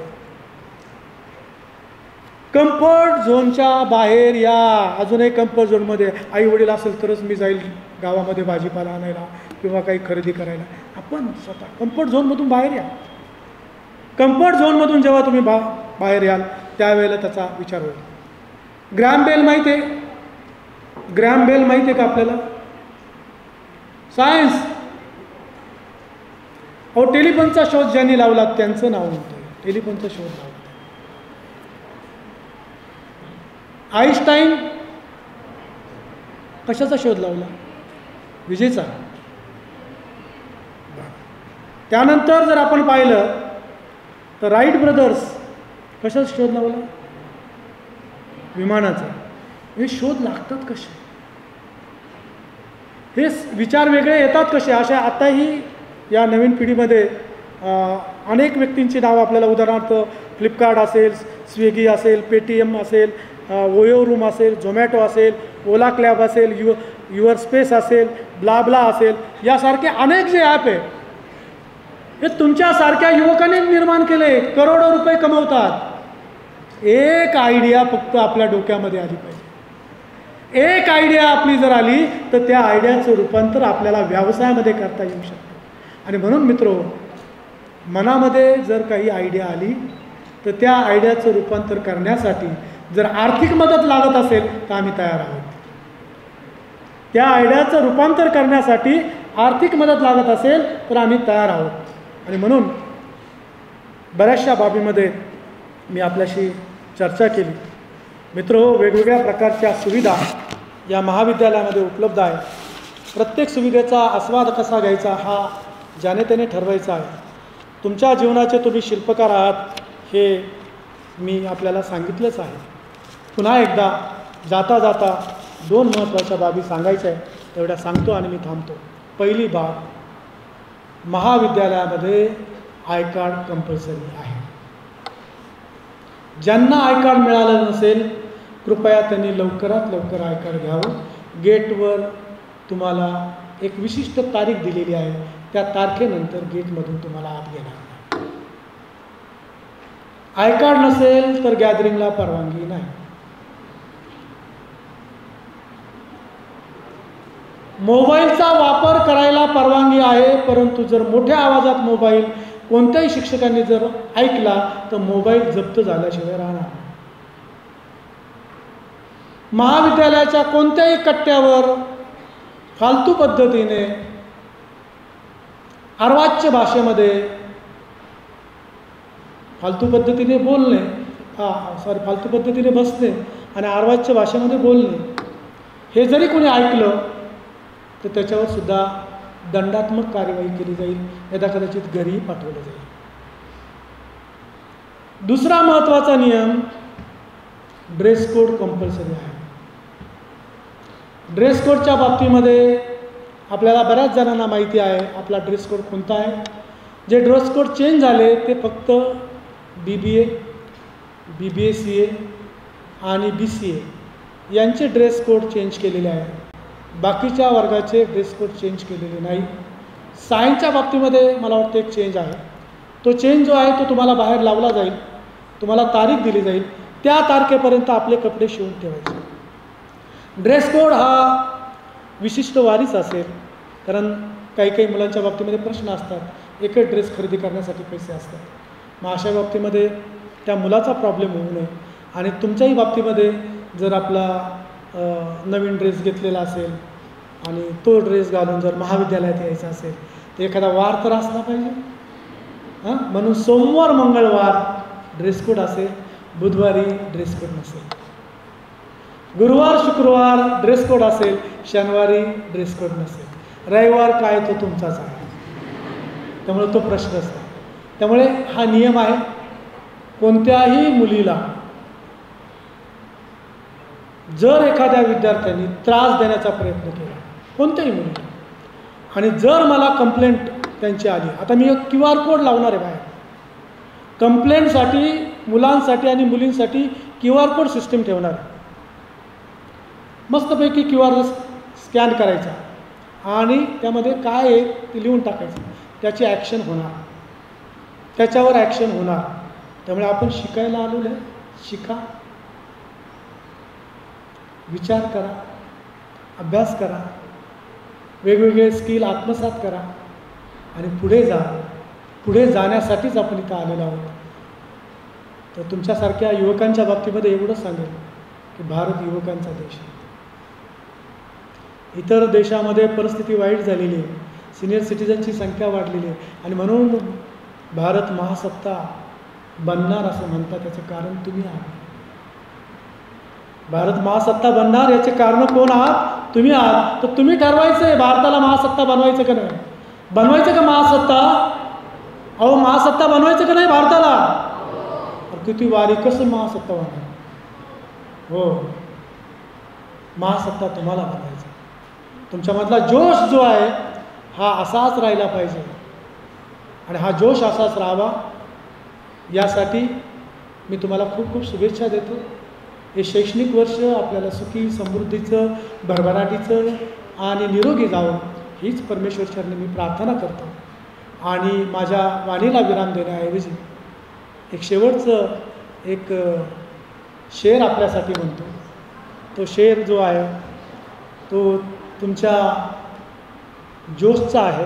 कम्फर्ट झोनच्या बाहेर या. अजूनही कम्फर्ट झोनमध्ये आई वडील असेल तरच मी जाईल गावामध्ये भाजीपाला आणायला किंवा काही खरेदी करायला. आपण स्वतः कम्फर्ट झोनमधून बाहेर या. कम्फर्ट झोनमधून जेव्हा तुम्ही बाहेर याल त्यावेळेला त्याचा विचार होईल. ग्रॅम बेल माहिती आहे? ग्रॅम बेल माहिती आहे का आपल्याला? सायन्स. टेलिफोनचा शोध ज्यांनी लावला त्यांचं नाव म्हणतोय. टेलिफोनचा शोध लावला. आईन्स्टाईन कशाचा शोध लावला? विजेचा. त्यानंतर जर आपण पाहिलं तर राईट ब्रदर्स कशाचा शोध लावला? विमानाचा. हे शोध लागतात कसे? हे विचार वेगळे येतात कसे? अशा आताही या नवीन पिढीमध्ये अनेक व्यक्तींची नावं आपल्याला, उदाहरणार्थ फ्लिपकार्ट असेल, स्विगी असेल, पेटीएम असेल, ओयो रूम असेल, झोमॅटो असेल, ओला क्लॅब असेल, युअर स्पेस असेल, ब्लाब्ला असेल, यासारखे अनेक जे ॲप आहे हे तुमच्यासारख्या युवकांनी निर्माण केले. करोडो रुपये कमवतात. एक आयडिया फक्त आपल्या डोक्यामध्ये आली पाहिजे. एक आयडिया आपली जर आली तर त्या आयडियाचं रूपांतर आपल्याला व्यवसायामध्ये करता येऊ शकतं. आणि म्हणून मित्रो, मनामध्ये जर काही आयडिया आली तर त्या आयडियाचं रूपांतर करण्यासाठी जर आर्थिक मदत लागत असेल तर आम्ही तयार आहोत. त्या आयडियाचं रूपांतर करण्यासाठी आर्थिक मदत लागत असेल तर आम्ही तयार आहोत. आणि म्हणून बऱ्याचशा बाबीमध्ये मी आपल्याशी चर्चा केली. मित्रहो, वेगवेगळ्या प्रकारच्या सुविधा या महाविद्यालयामध्ये उपलब्ध आहे. प्रत्येक सुविधेचा आस्वाद कसा घ्यायचा हा ज्याने त्याने ठरवायचा आहे. तुमच्या जीवनाचे तुम्ही शिल्पकार आहात हे मी आपल्याला सांगितलंच आहे. पुन्हा एकदा जाता जाता 2 महत्त्वाच्या बाबी सांगायच्या आहे, तेवढ्या सांगतो आणि मी थांबतो. पहिली बाब, महाविद्यालयामध्ये आय कार्ड कंपल्सरी आहे. ज्यांना आय कार्ड मिळालं नसेल कृपया त्यांनी लवकरात लवकर आय कार्ड घ्यावं. गेटवर तुम्हाला एक विशिष्ट तारीख दिलेली आहे, त्या तारखेनंतर गेटमधून तुम्हाला आत घेणार नाही. आय कार्ड नसेल तर गॅदरिंगला परवानगी नाही. मोबाईलचा वापर करायला परवानगी आहे, परंतु जर मोठ्या आवाजात मोबाईल कोणत्याही शिक्षकांनी जर ऐकला तर मोबाईल जप्त झाल्याशिवाय राहणार. महाविद्यालयाच्या कोणत्याही कट्ट्यावर फालतू पद्धतीने अर्वाच्य भाषेमध्ये फालतू पद्धतीने बोलणे, फालतू पद्धतीने बसणे आणि अर्वाच्य भाषेमध्ये बोलणे हे जरी कोणी ऐकलं तर त्याच्यावर सुद्धा दंडात्मक कार्यवाही केली जाईल, यदा कदाचित घरीही पाठवलं जाईल. दुसरा महत्त्वाचा नियम, ड्रेस कोड कंपल्सरी आहे. ड्रेस कोडच्या बाबतीमध्ये आपल्याला बऱ्याच जणांना माहिती आहे आपला ड्रेस कोड कोणता आहे. जे ड्रेस कोड चेंज झाले ते फक्त BBA, BBA-CA आणि BCA यांचे ड्रेस कोड चेंज केलेले आहे. बाकीच्या वर्गाचे ड्रेस कोड चेंज केलेले नाही. सायन्सच्या बाबतीमध्ये मला वाटतं एक चेंज आहे. तो चेंज जो आहे तो तुम्हाला बाहेर लावला जाईल, तुम्हाला तारीख दिली जाईल, त्या तारखेपर्यंत आपले कपडे शिवून ठेवायचे. ड्रेस कोड हा विशिष्ट वारीच असेल, कारण काही काही मुलांच्या बाबतीमध्ये प्रश्न असतात, एकच ड्रेस खरेदी करण्यासाठी पैसे असतात. मग अशा बाबतीमध्ये त्या मुलाचा प्रॉब्लेम होऊ नये आणि तुमच्याही बाबतीमध्ये जर आपला नवीन ड्रेस घेतलेला असेल आणि तो ड्रेस घालून जर महाविद्यालयात यायचा असेल तर एखादा वार तर असला पाहिजे. म्हणून सोमवार मंगळवार ड्रेस कोड असेल, बुधवारी ड्रेस कोड नसेल. गुरुवार शुक्रवार ड्रेस कोड असेल, शनिवारी ड्रेस कोड नसेल. रविवार काय तो तुमचाच आहे, त्यामुळे तो प्रश्नच नाही. त्यामुळे हा नियम आहे. कोणत्याही मुलीला जर एखाद्या विद्यार्थ्यांनी त्रास देण्याचा प्रयत्न केला, कोणत्याही मुलीला, आणि जर मला कंप्लेंट त्यांची आली, आता मी एक QR कोड लावणार आहे बाहेर कंप्लेंटसाठी, मुलांसाठी आणि मुलींसाठी QR कोड सिस्टीम ठेवणार आहे. मस्तपैकी QR स्कॅन करायचा आणि त्यामध्ये काय आहे ते लिहून टाकायचं, त्याची ॲक्शन होणार, त्याच्यावर ॲक्शन होणार. त्यामुळे आपण शिकायला आलेलो आहे, शिका, विचार करा, अभ्यास करा, वेगवेगळे स्किल आत्मसात करा आणि पुढे जा. पुढे जाण्यासाठीच आपण इथं आलेलो आहोत. तर तुमच्यासारख्या युवकांच्या बाबतीमध्ये एवढंच सांगेल की भारत युवकांचा देश आहे. इतर देशामध्ये परिस्थिती वाईट झालेली आहे, सिनियर सिटीजनची संख्या वाढलेली आहे आणि म्हणून भारत महासत्ता बनणार असं म्हणतात. त्याचं कारण तुम्ही आहात. भारत महासत्ता बनणार याचे कारण कोण आहात? तुम्ही आहात. तर तुम्ही ठरवायचं आहे भारताला महासत्ता बनवायचं का नाही, बनवायचं का महासत्ता? अहो महासत्ता बनवायचं का नाही भारताला? किती वारी, कसं महासत्ता बनणार? हो, महासत्ता तुम्हाला बनायचं. तुमच्यामधला जोश जो आहे हा असाच राहिला पाहिजे आणि हा जोश असाच राहावा यासाठी मी तुम्हाला खूप खूप शुभेच्छा देतो. हे शैक्षणिक वर्ष आपल्याला सुखी, समृद्धीचं, भरभराटीचं आणि निरोगी जावं हीच परमेश्वरचरणी मी प्रार्थना करतो. आणि माझ्या वाणीला विराम देण्याऐवजी एक शेवटचं एक शेर आपल्यासाठी म्हणतो. तो शेर जो आहे तो तुमच्या जोशचा आहे,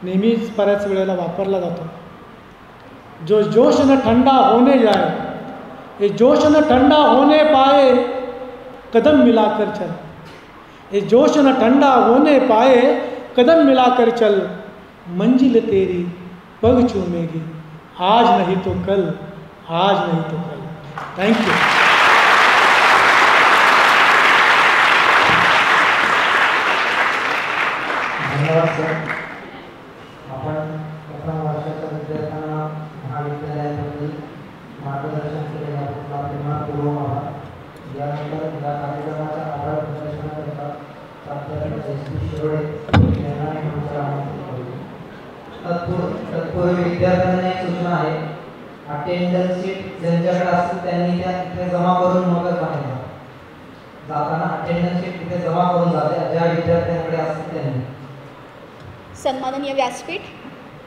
नेहमीच बऱ्याच वेळेला वापरला जातो. जो जोश न ठंडा होने जाए, ये जोश न ठंडा होने पाए, कदम मिलाकर चल. ये जोश न ठंडा होने पाए, कदम मिलाकर चल, मंजिल तेरी पग चूमेगी, आज नहीं तो कल, आज नहीं तो कल. थँक्यू. धन्यवाद सर. आपण प्रथम वर्षाच्या विद्यार्थ्यांना महाविद्यालयामध्ये मार्गदर्शन केलेल्या आपला मनपूर्वक आभार. यानंतर या कार्यक्रमाचा आभार प्रदर्शनाकरता प्राध्यापक एस.पी. शिरोळे यांना आमचं आमंत्रित करतो. तत्पूर्वी विद्यार्थ्यांना एक सूचना आहे. अटेंडन्स शीट ज्यांच्याकडे असतील त्यांनी त्या इथे जमा करून मगच बाहेर जाताना अटेंडन्स शीट तिथे जमा करून जाते. ज्या विद्यार्थ्यांकडे असतील त्यांनी. सन्माननीय व्यासपीठ,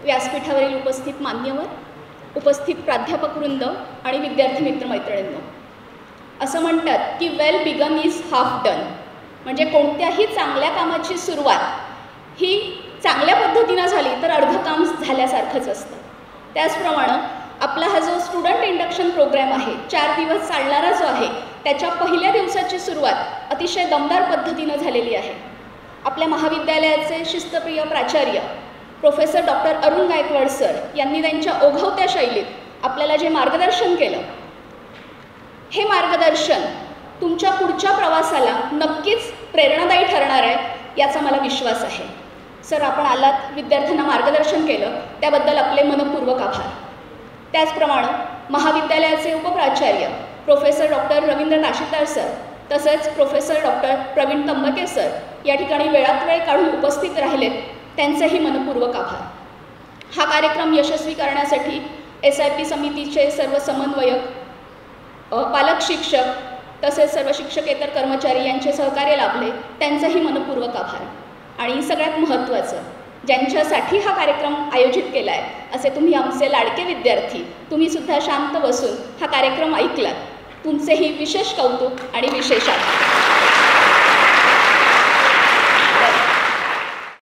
व्यासपीठावरील उपस्थित मान्यवर, उपस्थित प्राध्यापकवृंद आणि विद्यार्थी मित्रमैत्रिणींनो, असं म्हणतात की well begun is half done. म्हणजे कोणत्याही चांगल्या कामाची सुरुवात ही चांगल्या पद्धतीनं झाली तर अर्धं काम झाल्यासारखंच असतं. त्याचप्रमाणे आपला हा जो स्टुडंट इंडक्शन प्रोग्राम आहे, 4 दिवस चालणारा जो आहे, त्याच्या पहिल्या दिवसाची सुरुवात अतिशय दमदार पद्धतीनं झालेली आहे. आपल्या महाविद्यालयाचे शिस्तप्रिय प्राचार्य professor doctor Arun Gaikwad sir यांनी त्यांच्या ओघवत्या शैलीत आपल्याला जे मार्गदर्शन केलं, हे मार्गदर्शन तुमच्या पुढच्या प्रवासाला नक्कीच प्रेरणादायी ठरणार आहे याचा मला विश्वास आहे. सर, आपण आलात, विद्यार्थ्यांना मार्गदर्शन केलं, त्याबद्दल आपले मनपूर्वक आभार. त्याचप्रमाणे महाविद्यालयाचे उपप्राचार्य प्रोफेसर डॉक्टर रवींद्र नाशिकदार सर तसेच प्रोफेसर डॉक्टर प्रवीण तंबके सर या ठिकाणी वेळात वेळ काढून उपस्थित राहिलेत, त्यांचेही मनपूर्वक आभार. हा कार्यक्रम यशस्वी करण्यासाठी SIP समितीचे सर्व समन्वयक, पालक शिक्षक तसेच सर्व शिक्षकेतर कर्मचारी यांचे सहकार्य लाभले, त्यांचेही मनपूर्वक आभार. आणि सगळ्यात महत्त्वाचं, ज्यांच्यासाठी हा कार्यक्रम आयोजित केला आहे असे तुम्ही आमचे लाडके विद्यार्थी, तुम्हीसुद्धा शांत बसून हा कार्यक्रम ऐकलात, तुमचेही विशेष कौतुक आणि विशेष आभार.